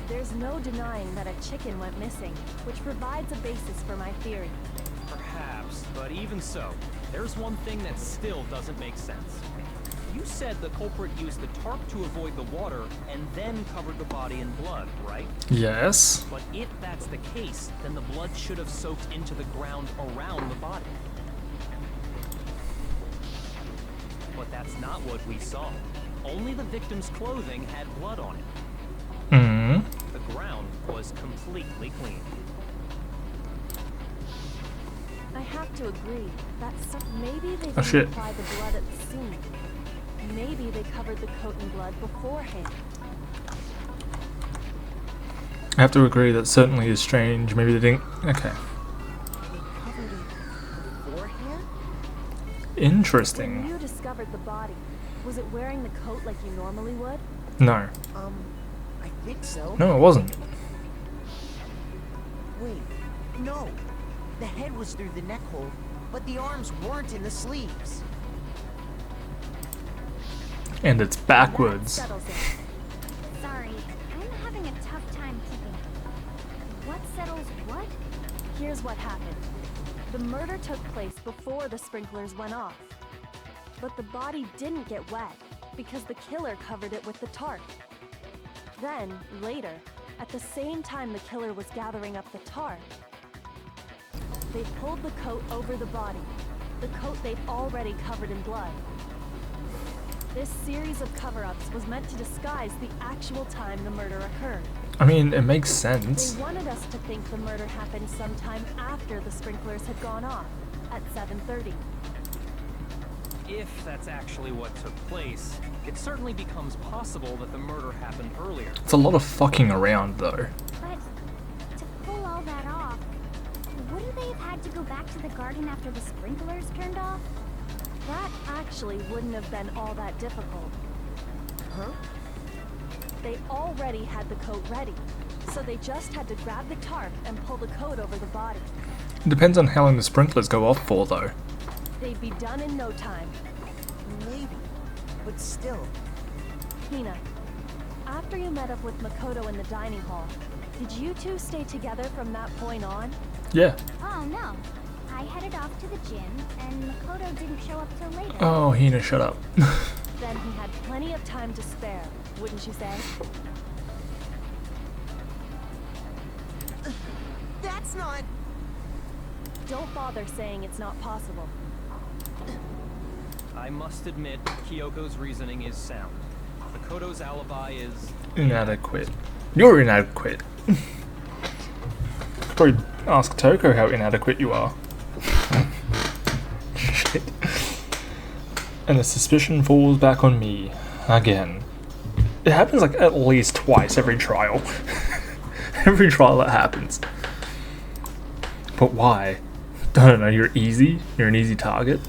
Speaker 7: there's no denying that a chicken went missing, which provides a basis for my theory.
Speaker 4: Perhaps, but even so, there's one thing that still doesn't make sense. You said the culprit used the tarp to avoid the water and then covered the body in blood, right?
Speaker 1: Yes.
Speaker 4: But if that's the case, then the blood should have soaked into the ground around the body. But that's not what we saw. Only the victim's clothing had blood on it.
Speaker 1: Hmm.
Speaker 4: The ground was completely clean.
Speaker 7: I have to agree that maybe they
Speaker 1: Oh,
Speaker 7: didn't
Speaker 1: shit.
Speaker 7: apply the blood at the scene. Maybe they covered the coat in blood beforehand.
Speaker 1: I have to agree that certainly is strange. Maybe they didn't. Okay.
Speaker 6: They covered it beforehand?
Speaker 7: When
Speaker 1: Interesting.
Speaker 7: you discovered the body, was it wearing the coat like you normally would?
Speaker 1: No.
Speaker 6: I think so.
Speaker 1: No, it wasn't.
Speaker 6: Wait, no. The head was through the neck hole, but the arms weren't in the sleeves.
Speaker 1: And it's
Speaker 7: That
Speaker 1: backwards.
Speaker 7: settles it.
Speaker 2: Sorry, I'm having a tough time keeping. What settles what?
Speaker 7: Here's what happened. The murder took place before the sprinklers went off. But the body didn't get wet because the killer covered it with the tarp. Then, later, at the same time the killer was gathering up the tarp, they pulled the coat over the body, the coat they'd already covered in blood. This series of cover-ups was meant to disguise the actual time the murder occurred.
Speaker 1: I mean, it makes sense.
Speaker 7: They wanted us to think the murder happened sometime after the sprinklers had gone off, at 7:30.
Speaker 4: If that's actually what took place, it certainly becomes possible that the murder happened earlier.
Speaker 1: It's a lot of fucking around, though.
Speaker 2: But to pull all that off, wouldn't they have had to go back to the garden after the sprinklers turned off?
Speaker 7: That actually wouldn't have been all that difficult.
Speaker 6: Huh?
Speaker 7: They already had the coat ready, so they just had to grab the tarp and pull the coat over the body.
Speaker 1: It depends on how long the sprinklers go off for, though.
Speaker 7: They'd be done in no time.
Speaker 6: Maybe. But still.
Speaker 7: Hina, after you met up with Makoto in the dining hall, did you two stay together from that point on?
Speaker 1: Yeah.
Speaker 2: Oh no. I headed off to the gym, and Makoto didn't show up till later.
Speaker 1: Oh, Hina, shut up.
Speaker 7: Then he had plenty of time to spare, wouldn't you say?
Speaker 6: That's not...
Speaker 7: Don't bother saying it's not possible.
Speaker 4: I must admit, Kyoko's reasoning is sound. Makoto's alibi is...
Speaker 1: Inadequate. You're inadequate. Probably ask Toko how inadequate you are. Shit. And the suspicion falls back on me. Again. It happens like at least twice every trial. Every trial it happens. But why? I don't know, you're easy? You're an easy target?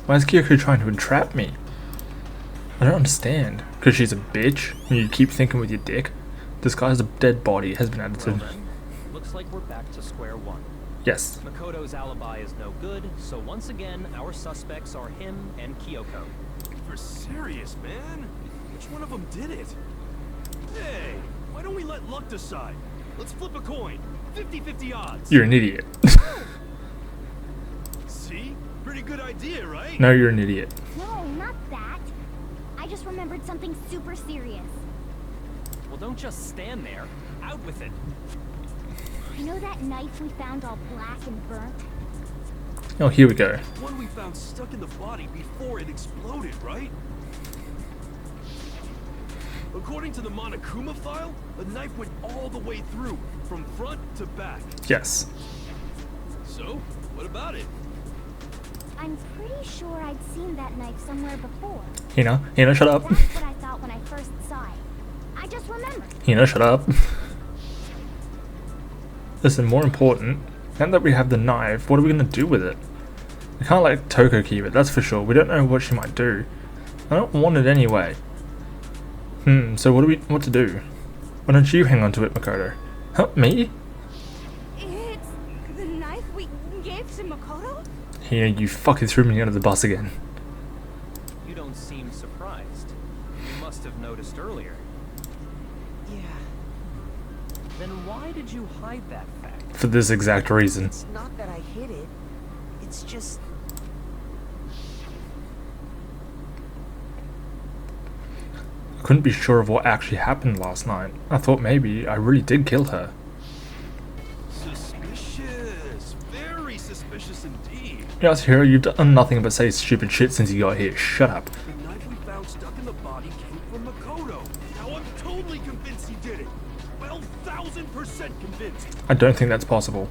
Speaker 1: Why is Kyoko trying to entrap me? I don't understand. Because she's a bitch and you keep thinking with your dick? Disguised a dead body has been added to...
Speaker 4: Well then, looks like we're back to square one.
Speaker 1: Yes.
Speaker 4: Makoto's alibi is no good, so once again, our suspects are him and Kyoko.
Speaker 5: You're serious, man? Which one of them did it? Hey, why don't we let luck decide? Let's flip a coin. 50-50 odds.
Speaker 1: You're an idiot.
Speaker 5: See? Pretty good idea, right?
Speaker 1: No, you're an idiot.
Speaker 2: No, not that. I just remembered something super serious.
Speaker 4: Well, don't just stand there. Out with it.
Speaker 2: You know that knife we found all black and burnt?
Speaker 1: Oh, here we go.
Speaker 5: One we found stuck in the body before it exploded, right? According to the Monokuma file, the knife went all the way through, from front to back.
Speaker 1: Yes.
Speaker 5: So, what about it?
Speaker 2: I'm pretty sure I'd seen that knife somewhere before.
Speaker 1: Hina, shut up.
Speaker 2: That's what I thought when I first saw it. I just remembered.
Speaker 1: Hina, shut up. Listen, more important, now that we have the knife, what are we going to do with it? We can't let Toko keep it, that's for sure. We don't know what she might do. I don't want it anyway. So what to do? Why don't you hang on to it, Makoto? Huh, me?
Speaker 2: It's the knife we gave to Makoto?
Speaker 1: Hina, you fucking threw me under the bus again.
Speaker 4: You don't seem surprised. You must have noticed earlier.
Speaker 6: Yeah.
Speaker 4: Then why did you hide that fact?
Speaker 1: For this exact reason.
Speaker 6: It's not that I hid it. It's just...
Speaker 1: I couldn't be sure of what actually happened last night. I thought maybe I really did kill her.
Speaker 5: Suspicious. Very suspicious indeed.
Speaker 1: Yes, Hiro, you've done nothing but say stupid shit since you got here. Shut up.
Speaker 5: The knife we found stuck in the body came from Makoto. Now I'm totally convinced he did it. 12,000% convinced.
Speaker 1: I don't think that's possible.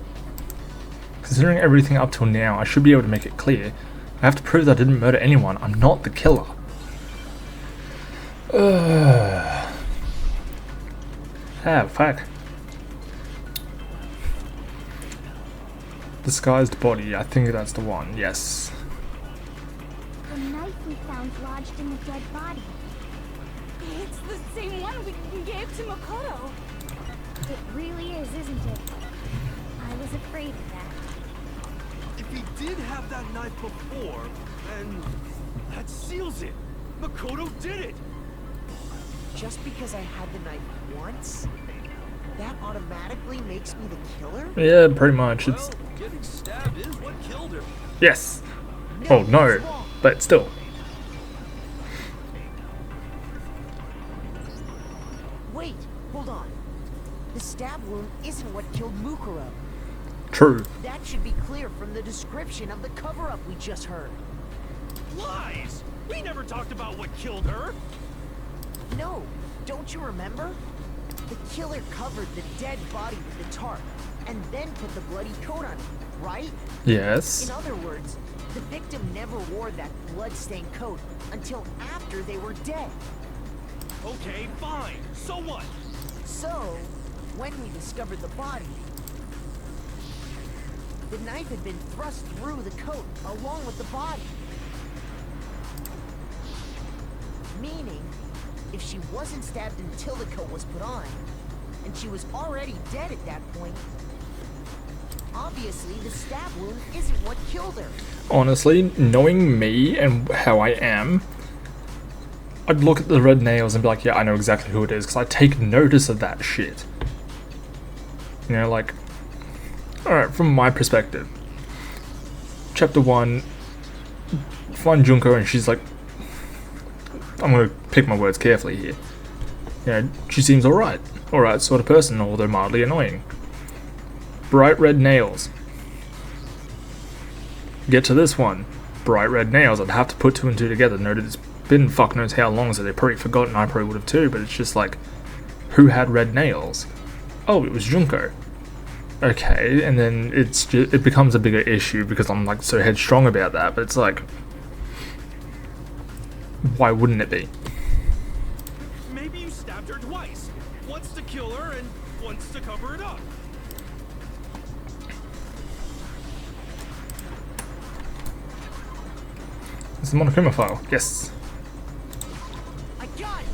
Speaker 1: Considering everything up till now, I should be able to make it clear. I have to prove that I didn't murder anyone. I'm not the killer. Fuck. Disguised body, I think that's the one, yes.
Speaker 2: The knife we found lodged in the dead body. It's the same one we gave to Makoto. It really is, isn't it? I was afraid of that.
Speaker 5: If he did have that knife before, then that seals it. Makoto did it.
Speaker 6: Just because I had the knife once, that automatically makes me the killer?
Speaker 1: Yeah, pretty much.
Speaker 5: Well,
Speaker 1: It's
Speaker 5: getting stabbed is what killed her.
Speaker 1: yes. Oh no, but still.
Speaker 6: Wait, hold on. The stab wound isn't what killed Mukuro.
Speaker 1: True.
Speaker 6: That should be clear from the description of the cover-up we just heard.
Speaker 5: Lies! We never talked about what killed her!
Speaker 6: No, don't you remember? The killer covered the dead body with the tarp, and then put the bloody coat on it, right?
Speaker 1: Yes.
Speaker 6: In other words, the victim never wore that blood-stained coat until after they were dead.
Speaker 5: Okay, fine. So what?
Speaker 6: So, when we discovered the body, the knife had been thrust through the coat along with the body. Meaning, if she wasn't stabbed until the coat was put on, and she was already dead at that point, obviously the stab wound isn't what killed her.
Speaker 1: Honestly, knowing me and how I am, I'd look at the red nails and be like, yeah, I know exactly who it is, because I take notice of that shit. You know, like, alright, from my perspective, chapter 1, find Junko and she's like, I'm gonna pick my words carefully here. You know, she seems alright sort of person, although mildly annoying. Bright red nails. Get to this one. Bright red nails. I'd have to put 2 and 2 together. Noted it's been fuck knows how long, so they've probably forgotten. I probably would have too, but it's just like, who had red nails? Oh, it was Junko. Okay, and then it becomes a bigger issue because I'm like so headstrong about that, but it's like, why wouldn't it be?
Speaker 5: Maybe you stabbed her twice. Once to kill her and once to cover it up.
Speaker 1: It's the Monokuma file. Yes.
Speaker 6: I got it!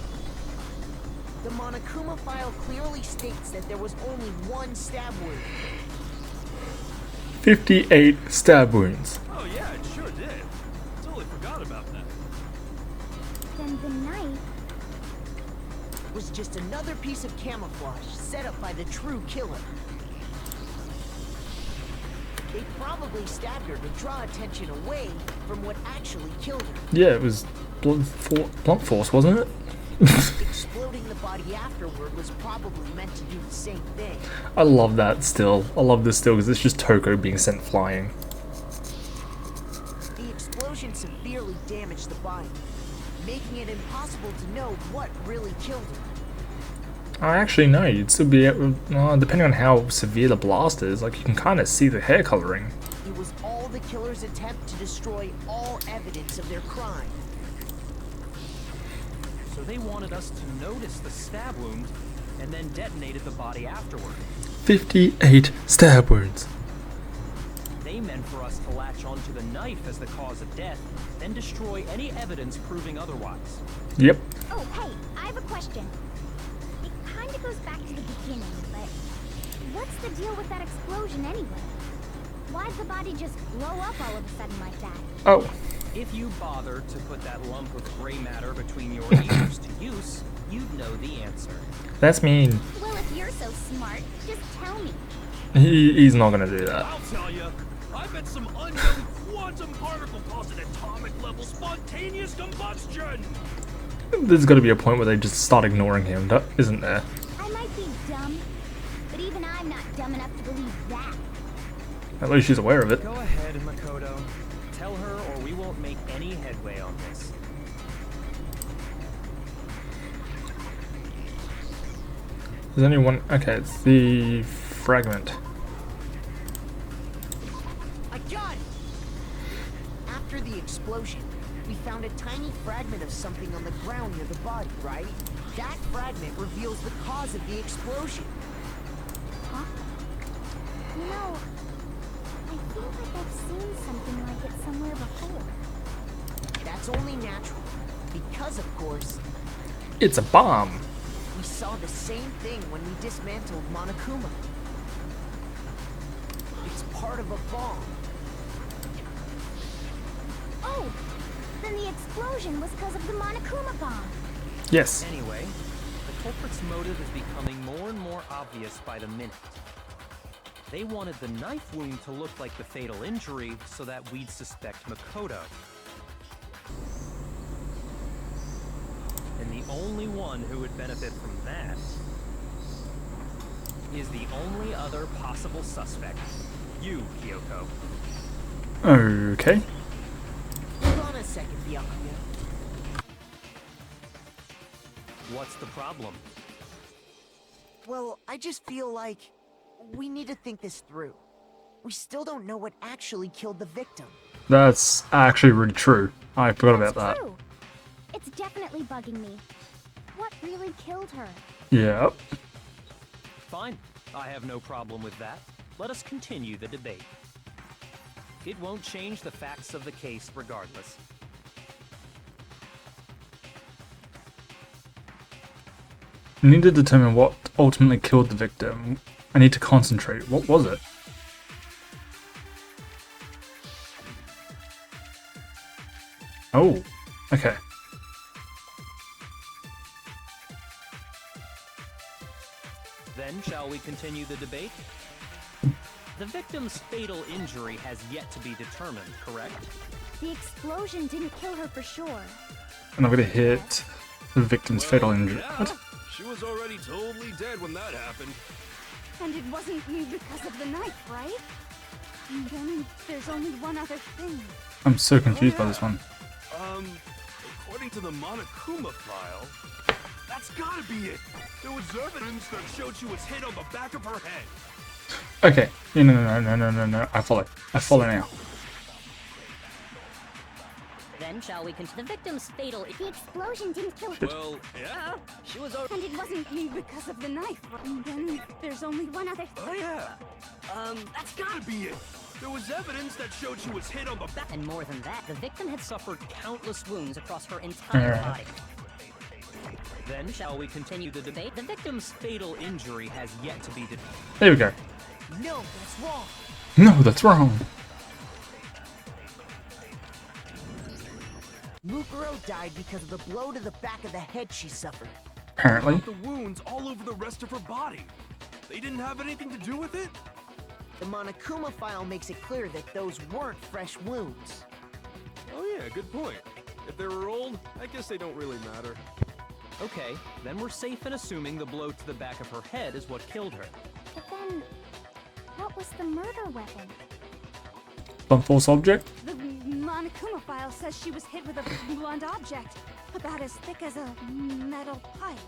Speaker 6: The Monokuma file clearly states that there was only one stab wound.
Speaker 1: 58 stab wounds.
Speaker 5: Oh yeah, it sure did. Totally forgot about that.
Speaker 2: Then the knife...
Speaker 6: Was just another piece of camouflage set up by the true killer. They probably stabbed her to draw attention away from what actually killed her.
Speaker 1: Yeah, it was blunt force, wasn't it?
Speaker 6: Exploding the body afterward was probably meant to do the same thing.
Speaker 1: I love that still. I love this still because it's just Toko being sent flying.
Speaker 6: The explosion severely damaged the body, making it impossible to know what really killed her.
Speaker 1: I actually know, you'd still be able, depending on how severe the blast is, like you can kind of see the hair coloring.
Speaker 6: It was all the killer's attempt to destroy all evidence of their crime.
Speaker 4: So they wanted us to notice the stab wound and then detonated the body afterward.
Speaker 1: 58 stab wounds.
Speaker 4: They meant for us to latch onto the knife as the cause of death, then destroy any evidence proving otherwise.
Speaker 1: Yep.
Speaker 2: Oh, hey, I have a question. It kind of goes back to the beginning, but what's the deal with that explosion anyway? Why'd the body just blow up all of a sudden like that?
Speaker 1: Oh.
Speaker 4: If you bothered to put that lump of gray matter between your ears to use, you'd know the answer.
Speaker 1: That's mean.
Speaker 2: Well, if you're so smart, just tell me.
Speaker 1: He's not gonna do that.
Speaker 5: I'll tell you. I bet some unknown quantum particle caused an atomic level spontaneous combustion.
Speaker 1: There's got to be a point where they just start ignoring him, isn't there?
Speaker 2: I might be dumb, but even I'm not dumb enough to believe that.
Speaker 1: At least she's aware of it.
Speaker 4: Go ahead, Makoto. Tell her or we won't make any headway on this.
Speaker 1: There's only one. Okay, it's the fragment.
Speaker 6: I got it! After the explosion, we found a tiny fragment of something on the ground near the body, right? That fragment reveals the cause of the explosion.
Speaker 2: Huh? You know, I feel like I've seen something like it somewhere before.
Speaker 6: That's only natural, because of course,
Speaker 1: It's a bomb.
Speaker 6: we saw the same thing when we dismantled Monokuma. It's part of a bomb.
Speaker 2: Oh, then the explosion was because of the Monokuma bomb.
Speaker 1: Yes.
Speaker 4: Anyway, the culprit's motive is becoming more and more obvious by the minute. They wanted the knife wound to look like the fatal injury so that we'd suspect Makoto. And the only one who would benefit from that is the only other possible suspect, you, Kyoko.
Speaker 1: Okay.
Speaker 6: Hold on a second, Byakuya.
Speaker 4: What's the problem?
Speaker 6: Well, I just feel like we need to think this through. We still don't know what actually killed the victim.
Speaker 1: That's actually really true. I forgot about that.
Speaker 2: True. It's definitely bugging me. What really killed her?
Speaker 1: Yeah.
Speaker 4: Fine. I have no problem with that. Let us continue the debate. It won't change the facts of the case regardless.
Speaker 1: I need to determine what ultimately killed the victim. I need to concentrate. What was it? Oh, okay.
Speaker 4: Then, shall we continue the debate? The victim's fatal injury has yet to be determined, correct?
Speaker 2: The explosion didn't kill her for sure.
Speaker 1: And I'm gonna hit the victim's fatal injury.
Speaker 5: Yeah,
Speaker 1: What?
Speaker 5: she was already totally dead when that happened.
Speaker 2: And it wasn't because of the knife, right? And then there's only one other thing.
Speaker 1: I'm so confused by this one.
Speaker 5: According to the Monokuma file, that's gotta be it. There was evidence that showed she was hit on the back of her head.
Speaker 1: Okay. No. I follow. I follow now.
Speaker 8: Then shall we continue the victim's fatal...
Speaker 2: The explosion didn't kill her.
Speaker 5: Well, yeah, she was already...
Speaker 2: And it wasn't because of the knife. And then there's only one other
Speaker 5: Oh yeah, that's gotta be it. There was evidence that showed she was hit on the back.
Speaker 8: And more than that, the victim had suffered countless wounds across her entire body.
Speaker 4: Then, shall we continue the debate? The victim's fatal injury has yet to be determined.
Speaker 1: There we go.
Speaker 6: No, that's wrong.
Speaker 1: No, that's wrong.
Speaker 6: Mukuro died because of the blow to the back of the head she suffered.
Speaker 1: Apparently.
Speaker 5: The wounds all over the rest of her body. They didn't have anything to do with it?
Speaker 6: The Monokuma file makes it clear that those weren't fresh wounds.
Speaker 5: Oh yeah, good point. If they were old, I guess they don't really matter.
Speaker 4: Okay, then we're safe in assuming the blow to the back of her head is what killed her.
Speaker 2: But then, what was the murder weapon?
Speaker 1: False object?
Speaker 2: The Monokuma file says she was hit with a blunt object, about as thick as a metal pipe.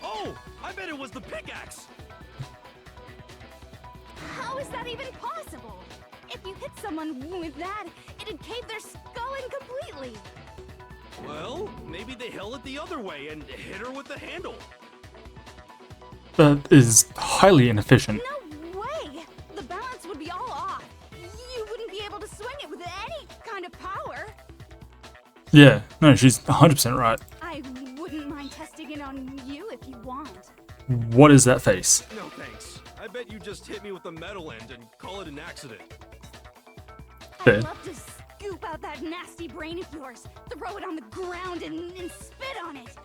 Speaker 5: Oh, I bet it was the pickaxe.
Speaker 2: How is that even possible? If you hit someone with that, it'd cave their skull in completely.
Speaker 5: Well, maybe they held it the other way and hit her with the handle.
Speaker 1: That is highly inefficient.
Speaker 2: No way! The balance would be all off. You wouldn't be able to swing it with any kind of power.
Speaker 1: Yeah, no, she's 100% right.
Speaker 2: I wouldn't mind testing it on you if you want.
Speaker 1: What is that face?
Speaker 5: No thanks. I bet you just hit me with the metal end and call it an accident.
Speaker 1: Fair.
Speaker 2: I'd love to scoop out that nasty brain of yours, throw it on the ground and spit on it.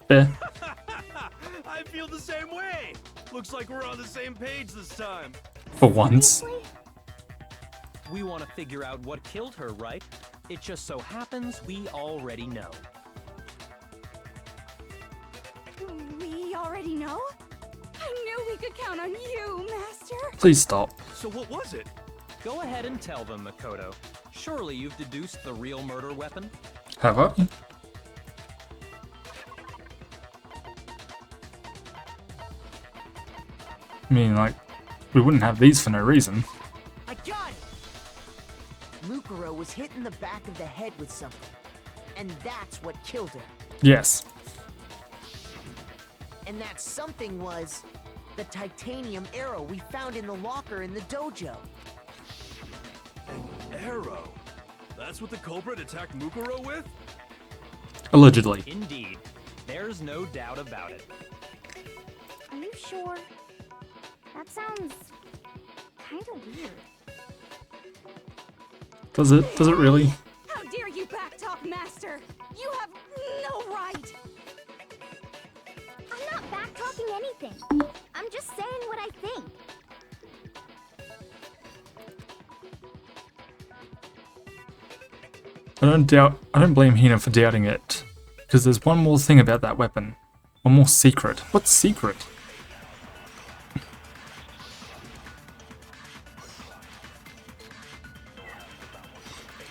Speaker 1: Fair.
Speaker 5: I feel the same way. Looks like we're on the same page this time.
Speaker 1: For once.
Speaker 2: Seriously?
Speaker 4: We want to figure out what killed her, right? It just so happens we already know.
Speaker 2: We already know? I knew we could count on you, Master.
Speaker 1: Please stop.
Speaker 5: So what was it?
Speaker 4: Go ahead and tell them, Makoto. Surely you've deduced the real murder weapon?
Speaker 1: Have I? I mean, like, we wouldn't have these for no reason.
Speaker 6: I got it! Mukuro was hit in the back of the head with something. And that's what killed her.
Speaker 1: Yes.
Speaker 6: And that something was the titanium arrow we found in the locker in the dojo.
Speaker 5: An arrow? That's what the culprit attacked Mukuro with?
Speaker 1: Allegedly.
Speaker 4: Indeed. There's no doubt about it.
Speaker 2: Are you sure? That sounds kind of weird.
Speaker 1: Does it? Does it really?
Speaker 2: How dare you backtalk, Master? You have no right. I'm not backtalking anything. I'm just saying what I think.
Speaker 1: I don't blame Hina for doubting it. Because there's one more thing about that weapon. One more secret. What's secret?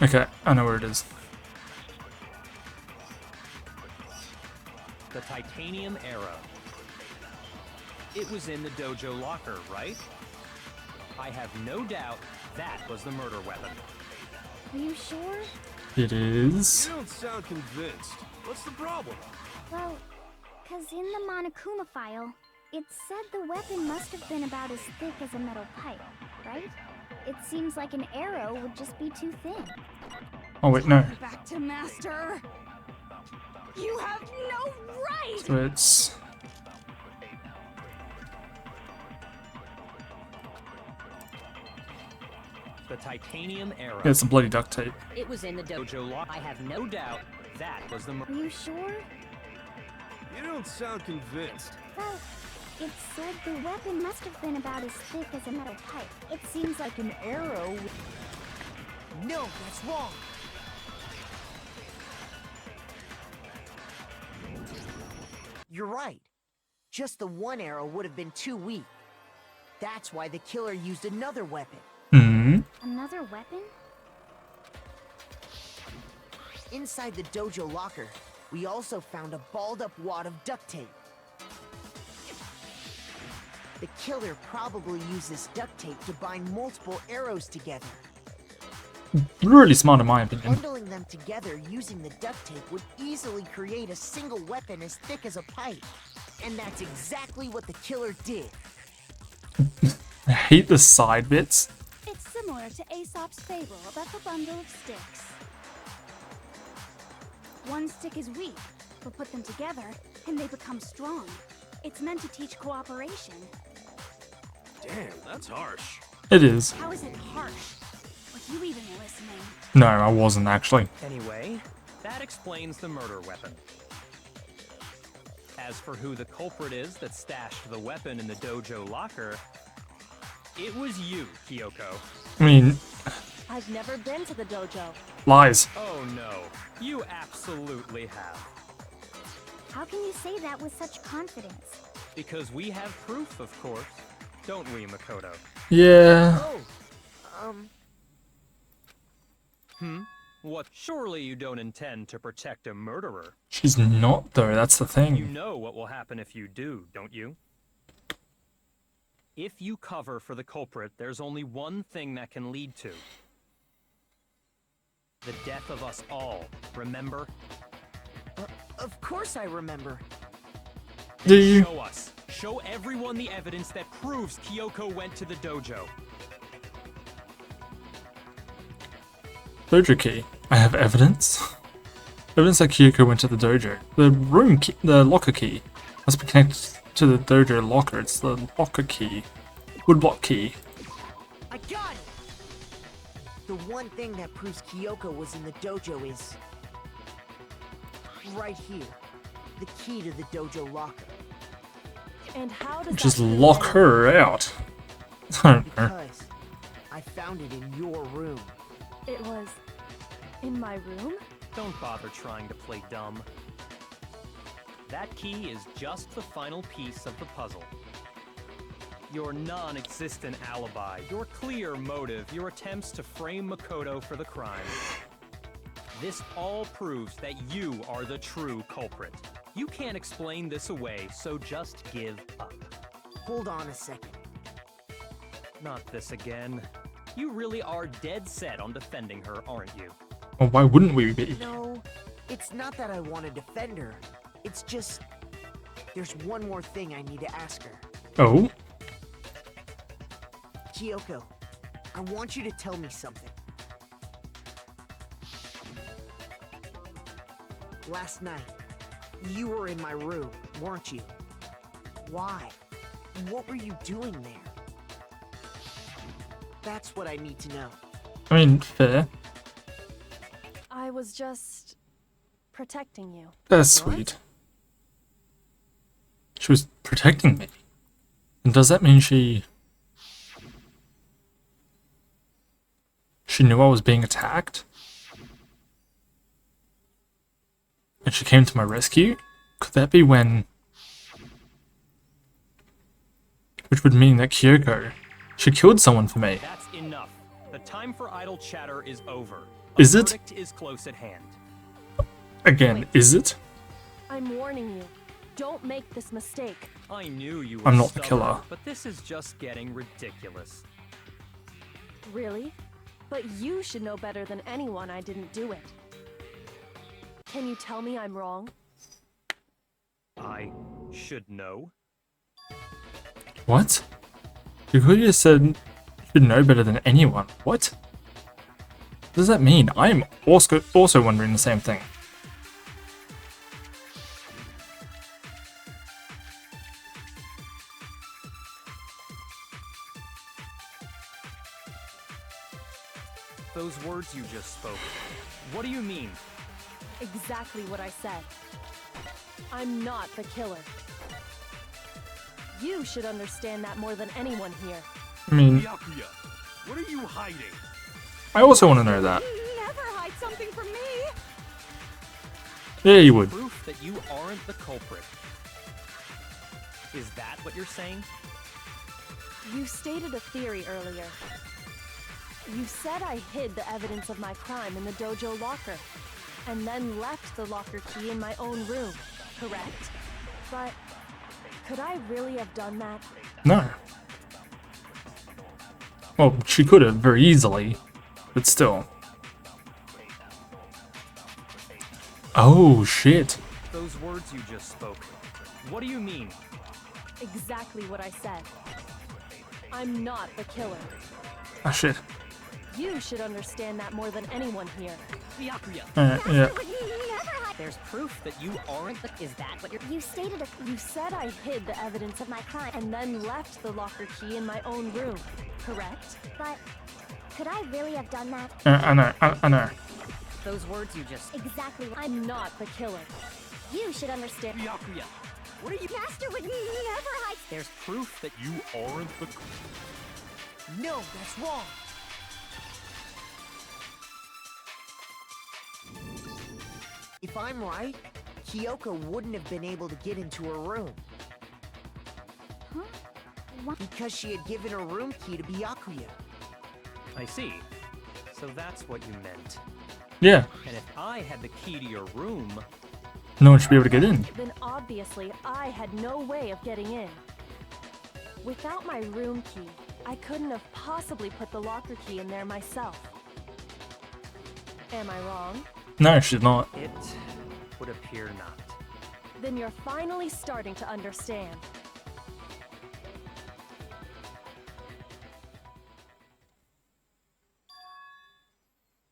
Speaker 1: Okay, I know where it is.
Speaker 4: The titanium arrow. It was in the dojo locker, right? I have no doubt that was the murder weapon.
Speaker 2: Are you sure?
Speaker 1: It is.
Speaker 5: You don't sound convinced. What's the problem?
Speaker 2: Well, cause in the Monokuma file, it said the weapon must have been about as thick as a metal pipe, right? It seems like an arrow would just be too thin.
Speaker 1: Oh wait, no.
Speaker 2: Back to Master! You have no right!
Speaker 1: So it's...
Speaker 4: The titanium arrow.
Speaker 1: Yeah, it's some bloody duct tape.
Speaker 8: It was in the dojo locker.
Speaker 4: I have no doubt that was the
Speaker 2: Are
Speaker 4: murder.
Speaker 2: you sure?
Speaker 5: You don't sound convinced.
Speaker 2: Well, it said the weapon must have been about as thick as a metal pipe. It seems like an arrow.
Speaker 6: No, that's wrong. You're right. Just the one arrow would have been too weak. That's why the killer used another weapon.
Speaker 1: Hmm.
Speaker 2: Another weapon?
Speaker 6: Inside the dojo locker, we also found a balled-up wad of duct tape. The killer probably used this duct tape to bind multiple arrows together.
Speaker 1: Really smart in my opinion.
Speaker 6: Bundling them together using the duct tape would easily create a single weapon as thick as a pipe. And that's exactly what the killer did.
Speaker 1: I hate the side bits.
Speaker 2: It's similar to Aesop's fable about the bundle of sticks. One stick is weak, but put them together and they become strong. It's meant to teach cooperation.
Speaker 5: Damn, that's harsh.
Speaker 1: It is.
Speaker 2: How is it harsh? Were you even listening?
Speaker 1: No, I wasn't actually.
Speaker 4: Anyway, that explains the murder weapon. As for who the culprit is that stashed the weapon in the dojo locker, it was you, Kyoko.
Speaker 1: I mean,
Speaker 7: I've never been to the dojo.
Speaker 1: lies.
Speaker 4: Oh no, you absolutely have.
Speaker 2: How can you say that with such confidence?
Speaker 4: Because we have proof, of course. Don't we, Makoto?
Speaker 1: Yeah.
Speaker 6: Oh,
Speaker 4: What? Surely you don't intend to protect a murderer.
Speaker 1: She's not though, that's the
Speaker 4: You
Speaker 1: thing.
Speaker 4: know what will happen if you do, don't you? If you cover for the culprit, there's only one thing that can lead to the death of us all, remember?
Speaker 6: of course I remember.
Speaker 1: Do you?
Speaker 4: Show us. Show everyone the evidence that proves Kyoko went to the dojo.
Speaker 1: Dojo key. I have evidence. Evidence that Kyoko went to the dojo. The room key, the locker key, must be connected to the dojo locker. It's the locker key. Woodblock key.
Speaker 6: I got it! The one thing that proves Kyoko was in the dojo is... right here. The key to the dojo locker.
Speaker 7: And how does
Speaker 1: Just
Speaker 7: that
Speaker 1: lock
Speaker 7: prevent-
Speaker 1: her out. I don't know.
Speaker 6: Because I found it in your room.
Speaker 7: It was in my room?
Speaker 4: Don't bother trying to play dumb. That key is just the final piece of the puzzle. Your non-existent alibi, your clear motive, your attempts to frame Makoto for the crime. This all proves that you are the true culprit. You can't explain this away, so just give up.
Speaker 6: Hold on a second.
Speaker 4: Not this again. You really are dead set on defending her, aren't you?
Speaker 1: Well, why wouldn't we be?
Speaker 6: No, it's not that I want to defend her. It's just... there's one more thing I need to ask her.
Speaker 1: Oh?
Speaker 6: Kyoko, I want you to tell me something. Last night, you were in my room, weren't you? Why? What were you doing there? That's what I need to know.
Speaker 1: I mean, fair.
Speaker 7: I was just protecting you.
Speaker 1: That's
Speaker 6: What?
Speaker 1: sweet. She was protecting me. And does that mean she knew I was being attacked? And she came to my rescue? Could that be when... Which would mean that Kyoko, she killed someone for me.
Speaker 4: That's enough. The time for idle chatter is over.
Speaker 1: Is it?
Speaker 4: Verdict is close at hand.
Speaker 1: Again, is it?
Speaker 7: I'm warning you. Don't make this mistake.
Speaker 4: I knew you were
Speaker 1: I'm not the
Speaker 4: stubborn,
Speaker 1: killer.
Speaker 4: but this is just getting ridiculous.
Speaker 7: Really? But you should know better than anyone I didn't do it. Can you tell me I'm wrong?
Speaker 4: I should know.
Speaker 1: What? You could have said you should know better than anyone. What? What does that mean? I am also wondering the same thing.
Speaker 4: Those words you just spoke. What do you mean?
Speaker 7: Exactly what I said. I'm not the killer. You should understand that more than anyone here.
Speaker 1: I mean,
Speaker 5: Byakuya, what are you hiding?
Speaker 1: I also want to know that.
Speaker 2: Never hide something from me!
Speaker 1: Yeah, you would.
Speaker 4: Proof that you aren't the culprit. Is that what you're saying?
Speaker 7: You stated a theory earlier. You said I hid the evidence of my crime in the dojo locker, and then left the locker key in my own room, correct? But could I really have done that?
Speaker 1: No. Well, she could have very easily, but still. Oh, shit.
Speaker 4: Those words you just spoke. What do you mean?
Speaker 7: Exactly what I said. I'm not the killer.
Speaker 1: Ah, shit.
Speaker 7: You should understand that more than anyone here.
Speaker 8: Byakuya,
Speaker 1: Yeah.
Speaker 8: there's proof that you aren't the. Is that what you're.
Speaker 2: You stated
Speaker 7: You said I hid the evidence of my crime and then left the locker key in my own room, correct?
Speaker 2: but could I really have done that?
Speaker 1: I know.
Speaker 8: Those words you just.
Speaker 2: Exactly.
Speaker 7: I'm not the killer.
Speaker 2: You should understand.
Speaker 8: Byakuya, what are you.
Speaker 2: Master would never hide.
Speaker 4: There's proof that you aren't the.
Speaker 6: No, that's wrong. If I'm right, Kyoko wouldn't have been able to get into her room.
Speaker 2: Huh? What?
Speaker 6: Because she had given her room key to Byakuya.
Speaker 4: I see. So that's what you meant.
Speaker 1: Yeah.
Speaker 4: And if I had the key to your room,
Speaker 1: No one should be able to get in.
Speaker 7: Then obviously I had no way of getting in. Without my room key, I couldn't have possibly put the locker key in there myself. Am I wrong?
Speaker 1: No, she's not.
Speaker 4: it would appear not.
Speaker 7: Then you're finally starting to understand.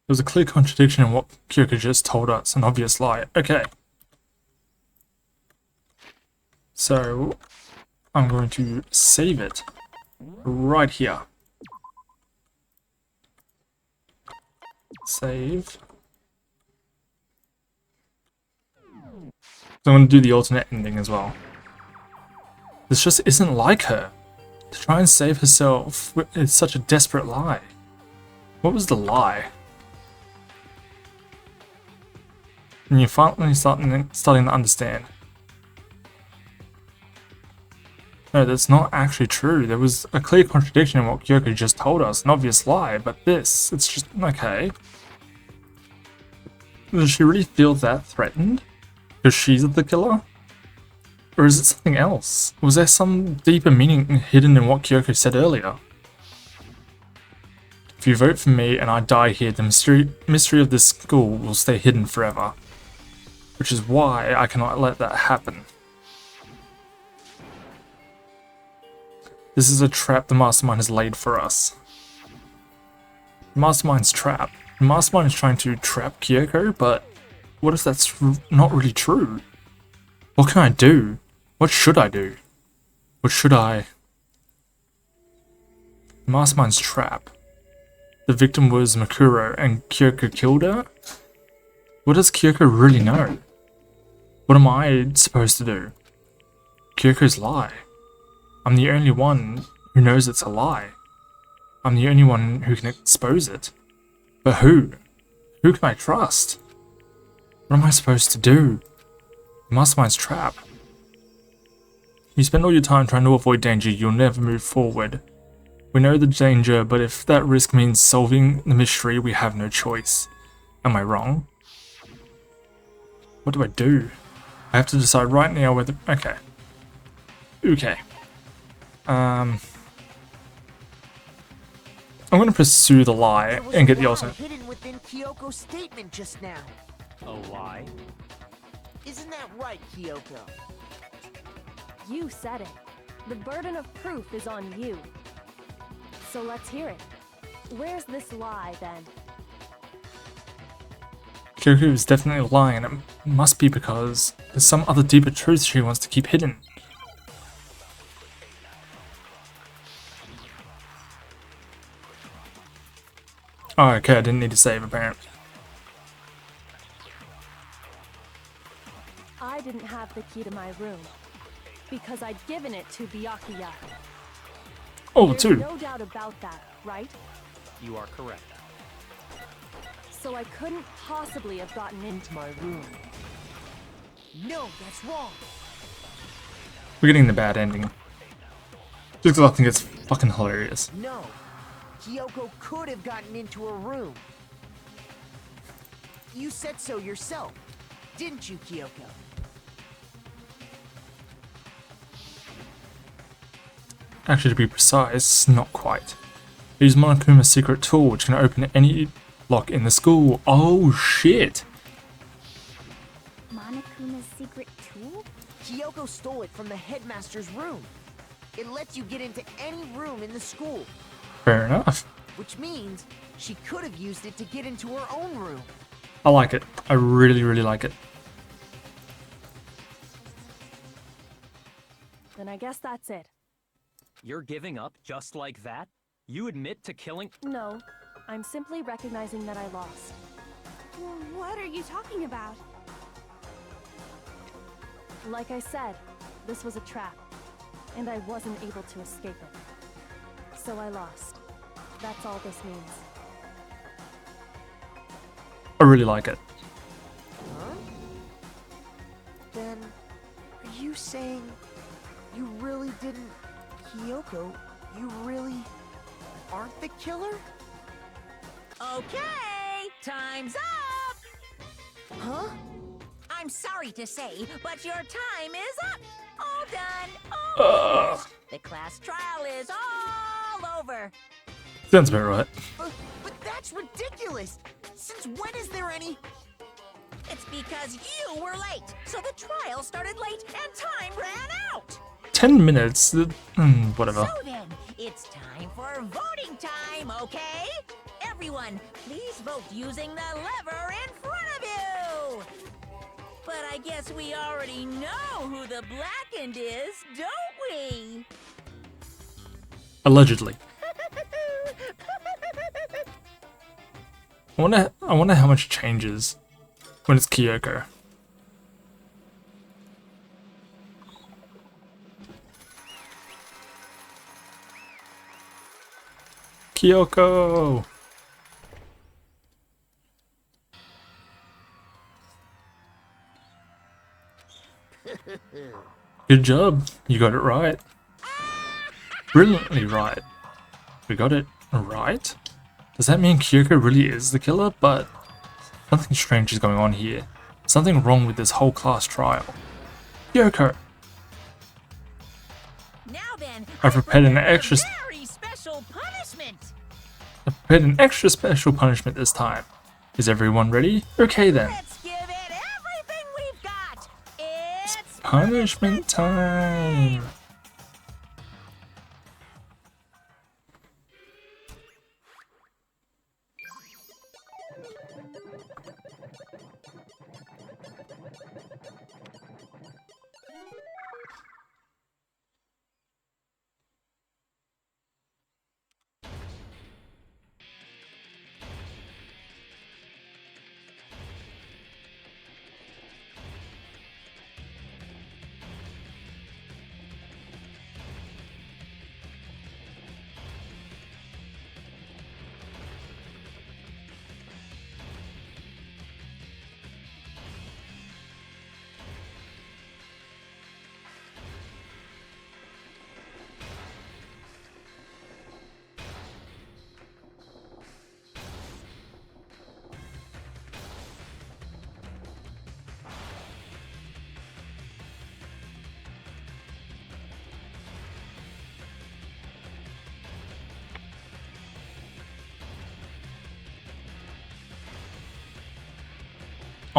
Speaker 1: There was a clear contradiction in what Kyoko just told us, an obvious lie. Okay. So, I'm going to save it right here. Save. So I'm going to do the alternate ending as well. This just isn't like her. To try and save herself is such a desperate lie. What was the lie? And you're finally starting to understand. No, that's not actually true. There was a clear contradiction in what Kyoko just told us, an obvious lie, but this, it's just, okay. Does she really feel that threatened? Because she's the killer? Or is it something else? Was there some deeper meaning hidden in what Kyoko said earlier? If you vote for me and I die here, the mystery of this school will stay hidden forever. Which is why I cannot let that happen. This is a trap the Mastermind has laid for us. The Mastermind's trap. The Mastermind is trying to trap Kyoko, but what if that's not really true? What can I do? What should I do? What should I... The Mastermind's trap. The victim was Makuro and Kyoko killed her? What does Kyoko really know? What am I supposed to do? Kyoko's lie. I'm the only one who knows it's a lie. I'm the only one who can expose it. But who? Who can I trust? What am I supposed to do? The Mastermind's trap. You spend all your time trying to avoid danger, you'll never move forward. We know the danger, but if that risk means solving the mystery, we have no choice. Am I wrong? What do I do? I have to decide right now whether... Okay. Okay. I'm gonna pursue the lie
Speaker 6: There was
Speaker 1: and
Speaker 6: a
Speaker 1: get the
Speaker 6: lie
Speaker 1: alternate.
Speaker 6: hidden within Kyoko's statement just now.
Speaker 4: A lie?
Speaker 6: Isn't that right, Kyoko?
Speaker 7: You said it. The burden of proof is on you. So let's hear it. Where's this lie, then?
Speaker 1: Kyoko is definitely lying, and it must be because there's some other deeper truth she wants to keep hidden. Oh, okay, I didn't need to save apparently.
Speaker 7: I didn't have the key to my room because I'd given it to Byakuya.
Speaker 1: Oh,
Speaker 7: There's
Speaker 1: two.
Speaker 7: no doubt about that, right?
Speaker 4: You are correct.
Speaker 7: So I couldn't possibly have gotten into
Speaker 6: My room. No, that's wrong.
Speaker 1: We're getting the bad ending. Just because I think it's fucking hilarious.
Speaker 6: No. Kyoko could have gotten into her room. You said so yourself, didn't you, Kyoko?
Speaker 1: Actually, to be precise, not quite. Use Monokuma's secret tool, which can open any lock in the school. Oh shit!
Speaker 2: Monokuma's secret tool?
Speaker 6: Kyoko stole it from the headmaster's room. It lets you get into any room in the school,
Speaker 1: Fair enough.
Speaker 6: which means she could have used it to get into her own room.
Speaker 1: I like it. I really, really like it.
Speaker 7: Then I guess that's it.
Speaker 4: You're giving up just like that? You admit to killing...
Speaker 7: No, I'm simply recognizing that I lost.
Speaker 2: What are you talking about?
Speaker 7: Like I said, this was a trap, and I wasn't able to escape it. So I lost. That's all this means.
Speaker 1: I really like it.
Speaker 6: Huh? Then, are you saying you really didn't... Kyoko, you really aren't the killer?
Speaker 3: Okay, time's up!
Speaker 6: Huh?
Speaker 3: I'm sorry to say, but your time is up! All done, all finished. The class trial is all over.
Speaker 1: Sounds about right.
Speaker 6: But that's ridiculous! Since when is there any...
Speaker 3: It's because you were late, so the trial started late and time ran out!
Speaker 1: 10 minutes? Whatever.
Speaker 3: So then, it's time for voting time, okay? Everyone, please vote using the lever in front of you! But I guess we already know who the blackened is, don't we?
Speaker 1: Allegedly. I wonder how much changes when it's Kyoko. Kyoko! Good job, you got it right. Brilliantly right. We got it right? Does that mean Kyoko really is the killer? But something strange is going on here. Something wrong with this whole class trial. Kyoko!
Speaker 3: Now then,
Speaker 1: I've prepared an extra
Speaker 3: very special punishment.
Speaker 1: punishment this time. Is everyone ready? Okay then.
Speaker 3: Let's give it everything we've got. It's
Speaker 1: Punishment time!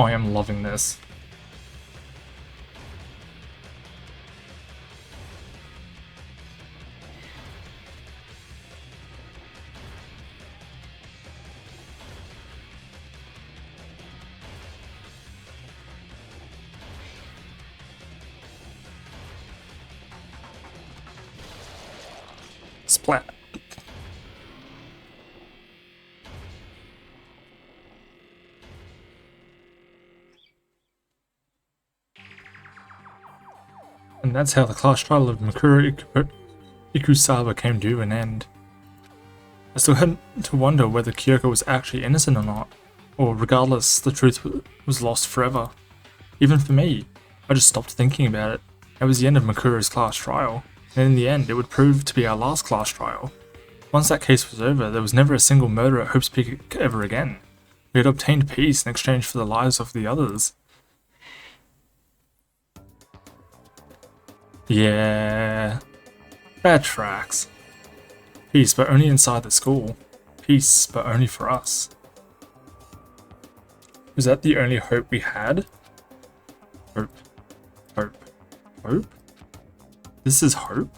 Speaker 1: I am loving this. Splat. And that's how the class trial of Mikuru Ikusawa came to an end. I still had to wonder whether Kyoko was actually innocent or not, or regardless, the truth was lost forever. Even for me, I just stopped thinking about it. It was the end of Makuru's class trial, and in the end it would prove to be our last class trial. Once that case was over, there was never a single murder at Hope's Peak ever again. We had obtained peace in exchange for the lives of the others. Yeah, that tracks. Peace, but only inside the school. Peace, but only for us. Was that the only hope we had? Hope. Hope. Hope? This is hope?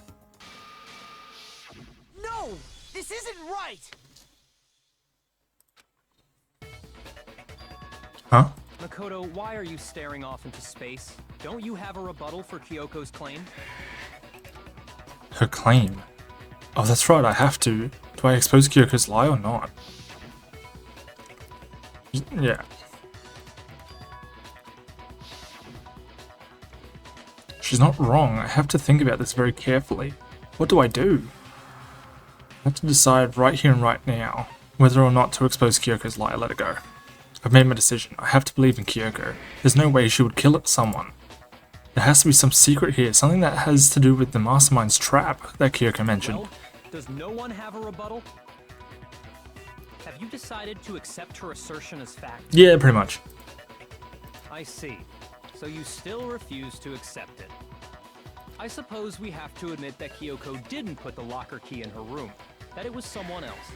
Speaker 6: No! This isn't right!
Speaker 1: Huh?
Speaker 4: Makoto, why are you staring off into space? Don't you have a rebuttal for Kyoko's claim?
Speaker 1: Her claim? Oh, that's right, I have to. Do I expose Kyoko's lie or not? Yeah. She's not wrong. I have to think about this very carefully. What do I do? I have to decide right here and right now whether or not to expose Kyoko's lie. Let it go. I've made my decision. I have to believe in Kyoko. There's no way she would kill someone. There has to be some secret here, something that has to do with the mastermind's trap that Kyoko mentioned.
Speaker 4: Well, does no one have a rebuttal? Have you decided to accept her assertion as fact?
Speaker 1: Yeah, pretty much.
Speaker 4: I see. So you still refuse to accept it. I suppose we have to admit that Kyoko didn't put the locker key in her room, that it was someone else.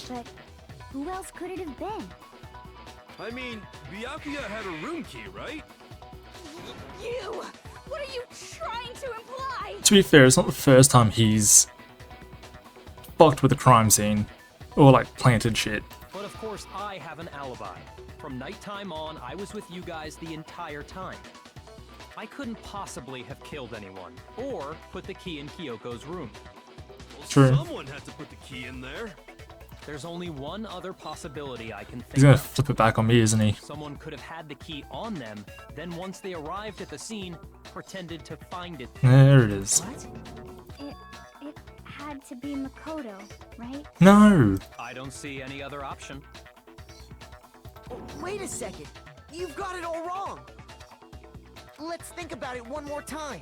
Speaker 2: But who else could it have been?
Speaker 5: I mean, Byakuya had a room key, right?
Speaker 2: You! What are you trying to imply?
Speaker 1: To be fair, it's not the first time he's fucked with a crime scene or like planted shit.
Speaker 4: But of course I have an alibi. From nighttime on, I was with you guys the entire time. I couldn't possibly have killed anyone, or put the key in Kyoko's room.
Speaker 5: Well,
Speaker 1: True.
Speaker 5: someone had to put the key in there.
Speaker 4: There's only one other possibility I can think
Speaker 1: He's gonna
Speaker 4: of.
Speaker 1: flip it back on me, isn't he?
Speaker 4: Someone could have had the key on them, then once they arrived at the scene, pretended to find it.
Speaker 1: There it is.
Speaker 2: It had to be Makoto, right?
Speaker 1: No!
Speaker 4: I don't see any other option.
Speaker 6: Oh, wait a second. You've got it all wrong. Let's think about it one more time.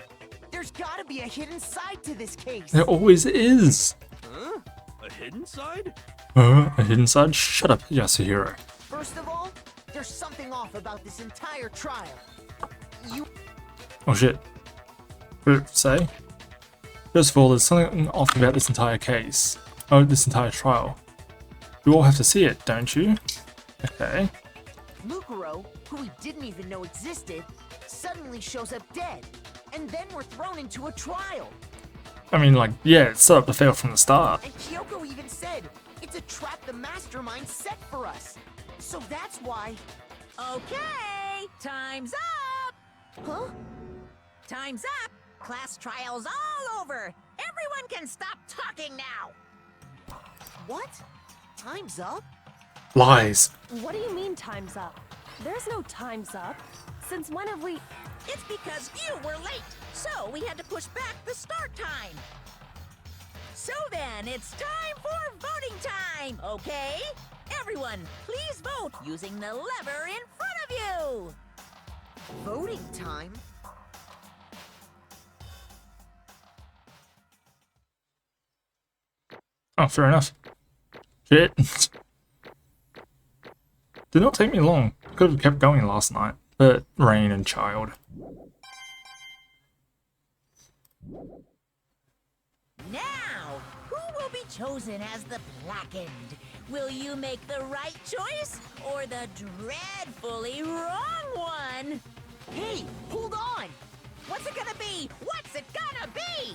Speaker 6: There's gotta be a hidden side to this case.
Speaker 1: There always is!
Speaker 5: Huh? A hidden side?
Speaker 1: A hidden side? Shut up, Yasuhiro.
Speaker 6: First of all, there's something off about this entire trial. You...
Speaker 1: Oh shit. Say? First of all, there's something off about this entire case. Oh, this entire trial. You all have to see it, don't you? Okay.
Speaker 6: Mukuro, who we didn't even know existed, suddenly shows up dead. And then we're thrown into a trial.
Speaker 1: I mean, like, yeah, it's set up to fail from the start.
Speaker 6: And Kyoko even said, it's a trap the mastermind set for us. So that's why...
Speaker 3: Okay, time's up!
Speaker 6: Huh?
Speaker 3: Time's up! Class trial's all over! Everyone can stop talking now!
Speaker 6: What? Time's up?
Speaker 1: Lies.
Speaker 7: What do you mean time's up? There's no time's up. Since when have we...
Speaker 3: It's because you were late, so we had to push back the start time. So then, it's time for voting time, okay? Everyone, please vote using the lever in front of you!
Speaker 6: Voting time?
Speaker 1: Oh, fair enough. Shit. Did not take me long. Could have kept going last night, but rain and child.
Speaker 3: Now, who will be chosen as the blackened. Will you make the right choice or the dreadfully wrong one?
Speaker 6: Hey, hold on!
Speaker 3: What's it gonna be? What's it gonna be?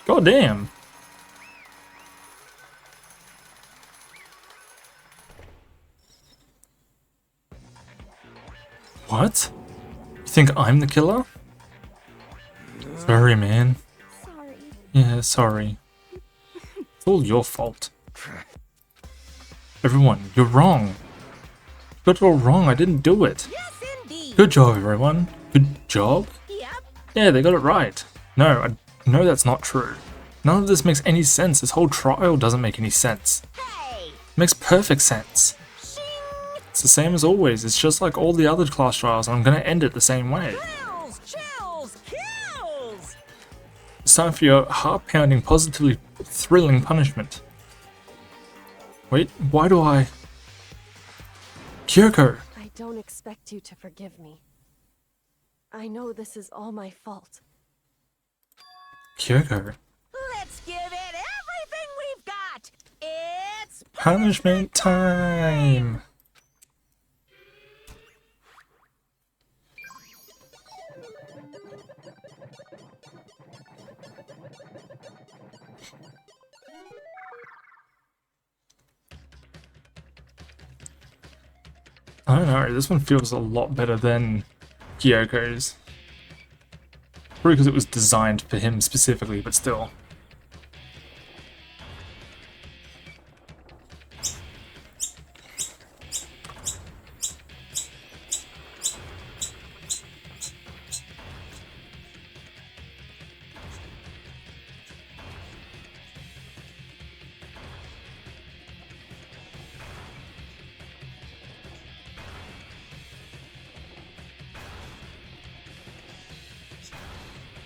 Speaker 1: God damn. What? You think I'm the killer? Sorry, man.
Speaker 2: Sorry.
Speaker 1: Yeah, sorry. It's all your fault. Everyone, you're wrong. You got it all wrong, I didn't do it.
Speaker 3: Yes, indeed.
Speaker 1: Good job, everyone. Good job?
Speaker 3: Yep.
Speaker 1: Yeah, they got it right. No, no, that's not true. None of this makes any sense. This whole trial doesn't make any sense.
Speaker 3: Hey.
Speaker 1: It makes perfect sense.
Speaker 3: Shing.
Speaker 1: It's the same as always. It's just like all the other class trials, and I'm gonna end it the same way.
Speaker 3: Thrills, chills, kills.
Speaker 1: It's time for your heart-pounding, positively thrilling punishment. Wait, why do I... Kyoko!
Speaker 7: I don't expect you to forgive me. I know this is all my fault.
Speaker 1: Kyoko.
Speaker 3: Let's give it everything we've got. It's
Speaker 1: Punishment time! I don't know, this one feels a lot better than Kyoko's. Probably because it was designed for him specifically, but still.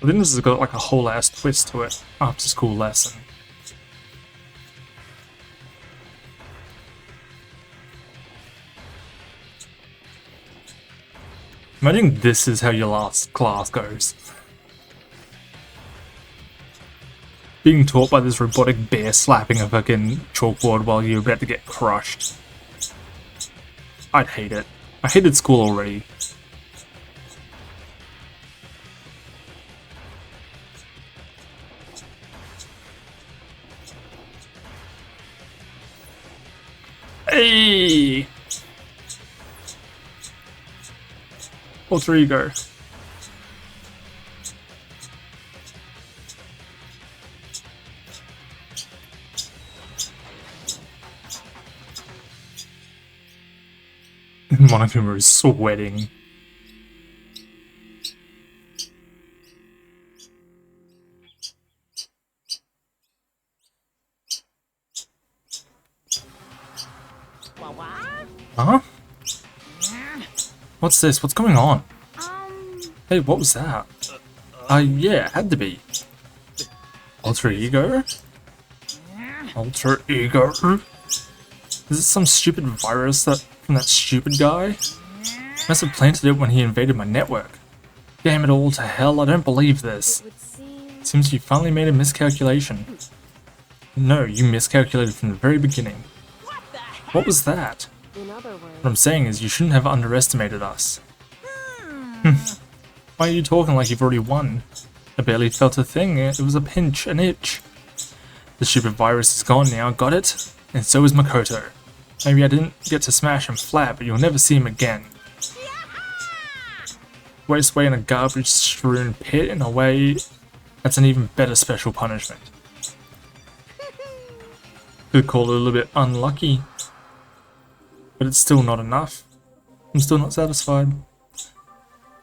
Speaker 1: I think this has got like a whole ass twist to it. After school lesson. Imagine this is how your last class goes. Being taught by this robotic bear slapping a fucking chalkboard while you're about to get crushed. I'd hate it. I hated school already. Hey! Alter ego. Monokuma is sweating. Huh? What's this? What's going on? Hey, what was that? Yeah, it had to be. Alter ego? Alter ego? Is it some stupid virus from that stupid guy? Must have planted it when he invaded my network. Damn it all to hell, I don't believe this. Seems you finally made a miscalculation. No, you miscalculated from the very beginning. What was that?
Speaker 7: In other words,
Speaker 1: What I'm saying is you shouldn't have underestimated us. Why are you talking like you've already won? I barely felt a thing. It was a pinch, an itch. The stupid virus is gone now, got it? And so is Makoto. Maybe I didn't get to smash him flat, but you'll never see him again. Waste away in a garbage-strewn pit in a way that's an even better special punishment. Could call it a little bit unlucky. But it's still not enough. I'm still not satisfied.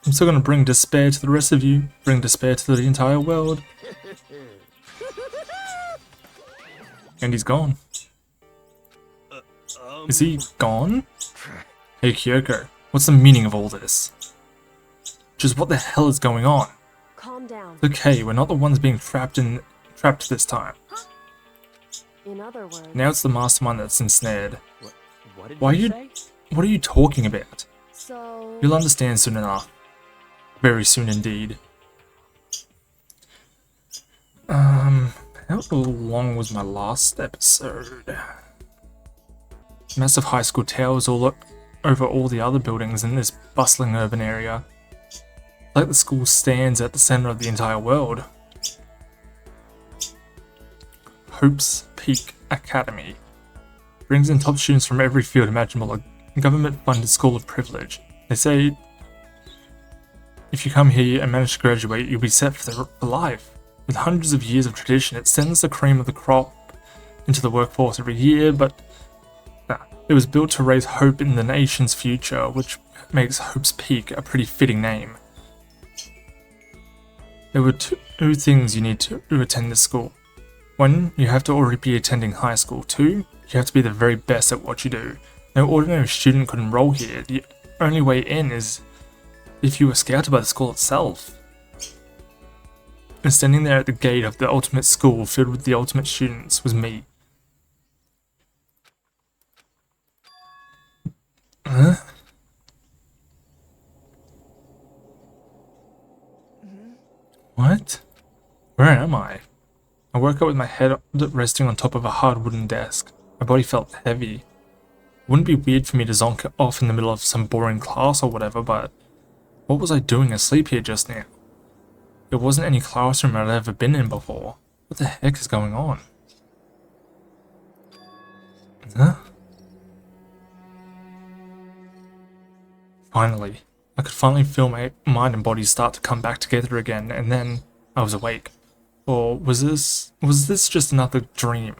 Speaker 1: I'm still gonna bring despair to the rest of you. Bring despair to the entire world. And he's gone. Is he gone? Hey Kyoko, what's the meaning of all this? Just what the hell is going on?
Speaker 7: calm down.
Speaker 1: Okay, we're not the ones being trapped this time.
Speaker 7: In other words,
Speaker 1: Now it's the mastermind that's ensnared.
Speaker 4: What did
Speaker 1: Why
Speaker 4: you
Speaker 1: you-
Speaker 4: say?
Speaker 1: What are you talking about?
Speaker 7: So...
Speaker 1: You'll understand soon enough. Very soon indeed. How long was my last episode? Massive high school towers all over all the other buildings in this bustling urban area. Like the school stands at the center of the entire world. Hope's Peak Academy brings in top students from every field imaginable, a government-funded school of privilege. They say if you come here and manage to graduate, you'll be set for life. With hundreds of years of tradition, it sends the cream of the crop into the workforce every year, but it was built to raise hope in the nation's future, which makes Hope's Peak a pretty fitting name. There were two things you need to attend this school. One, you have to already be attending high school. Two, you have to be the very best at what you do. No ordinary student could enroll here. The only way in is if you were scouted by the school itself. And standing there at the gate of the ultimate school filled with the ultimate students was me. Huh? What? Where am I? I woke up with my head resting on top of a hard wooden desk. My body felt heavy. It wouldn't be weird for me to zonk off in the middle of some boring class or whatever, but what was I doing asleep here just now? It wasn't any classroom I'd ever been in before. What the heck is going on? Huh? Finally, I could finally feel my mind and body start to come back together again, and then I was awake. Or was this just another dream?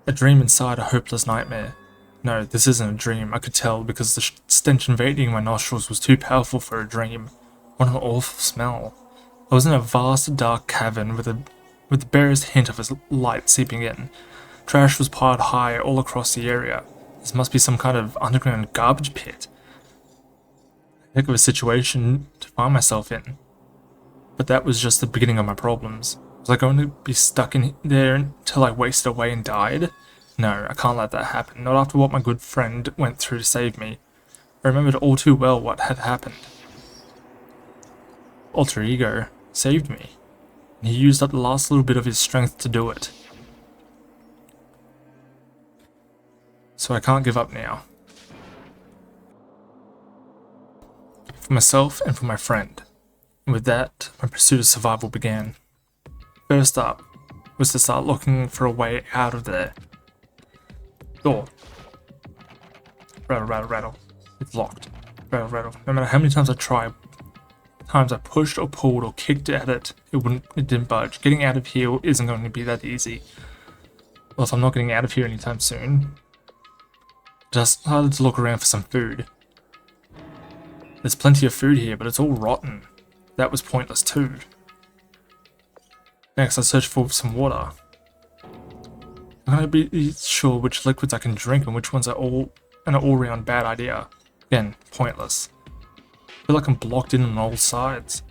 Speaker 1: A dream inside a hopeless nightmare? No, this isn't a dream, I could tell, because the stench invading my nostrils was too powerful for a dream. What an awful smell. I was in a vast, dark cavern with the barest hint of a light seeping in. Trash was piled high all across the area. This must be some kind of underground garbage pit. Heck of a situation to find myself in. But that was just the beginning of my problems. Was I going to be stuck in there until I wasted away and died? No, I can't let that happen, not after what my good friend went through to save me. I remembered all too well what had happened. Alter Ego saved me, and he used up the last little bit of his strength to do it. So I can't give up now. For myself and for my friend. And with that, my pursuit of survival began. First up was to start looking for a way out of there. Door. Rattle, rattle, rattle. It's locked. Rattle, rattle. No matter how many times I tried, times I pushed or pulled or kicked at it, it didn't budge. Getting out of here isn't going to be that easy. Well, if I'm not getting out of here anytime soon, just started to look around for some food. There's plenty of food here, but it's all rotten. That was pointless too. Next, I searched for some water. I'm gonna be sure which liquids I can drink and which ones are an all-round bad idea. Again, pointless. I feel like I'm blocked in on all sides.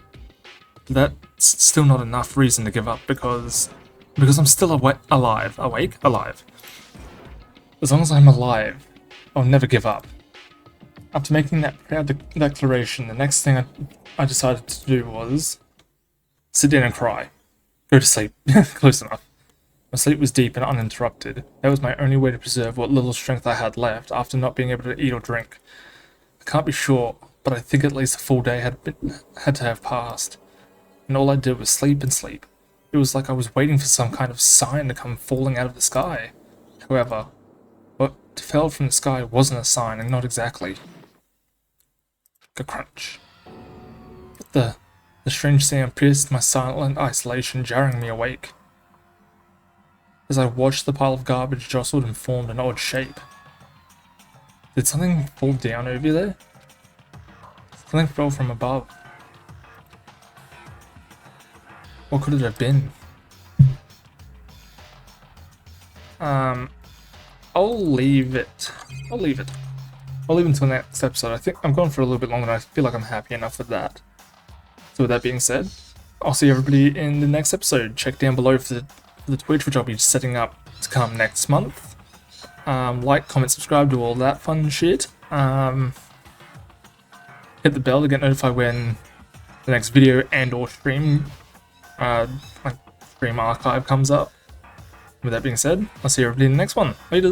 Speaker 1: But that's still not enough reason to give up because I'm still alive. Awake? Alive. As long as I'm alive, I'll never give up. After making that proud declaration, the next thing I decided to do was sit down and cry. Go to sleep. Close enough. My sleep was deep and uninterrupted. That was my only way to preserve what little strength I had left after not being able to eat or drink. I can't be sure, but I think at least a full day had to have passed. And all I did was sleep and sleep. It was like I was waiting for some kind of sign to come falling out of the sky. However, what fell from the sky wasn't a sign, and not exactly. A crunch. The strange sound pierced my silent isolation, jarring me awake. As I watched, the pile of garbage jostled and formed an odd shape. Did something fall down over there? Something fell from above. What could it have been? I'll leave it. I'll leave until next episode. I think I'm going for a little bit longer and I feel like I'm happy enough with that. So with that being said, I'll see everybody in the next episode. Check down below for the Twitch, which I'll be setting up to come next month. Like, comment, subscribe, do all that fun shit. Hit the bell to get notified when the next video and or stream, like stream archive comes up. With that being said, I'll see everybody in the next one. Laters.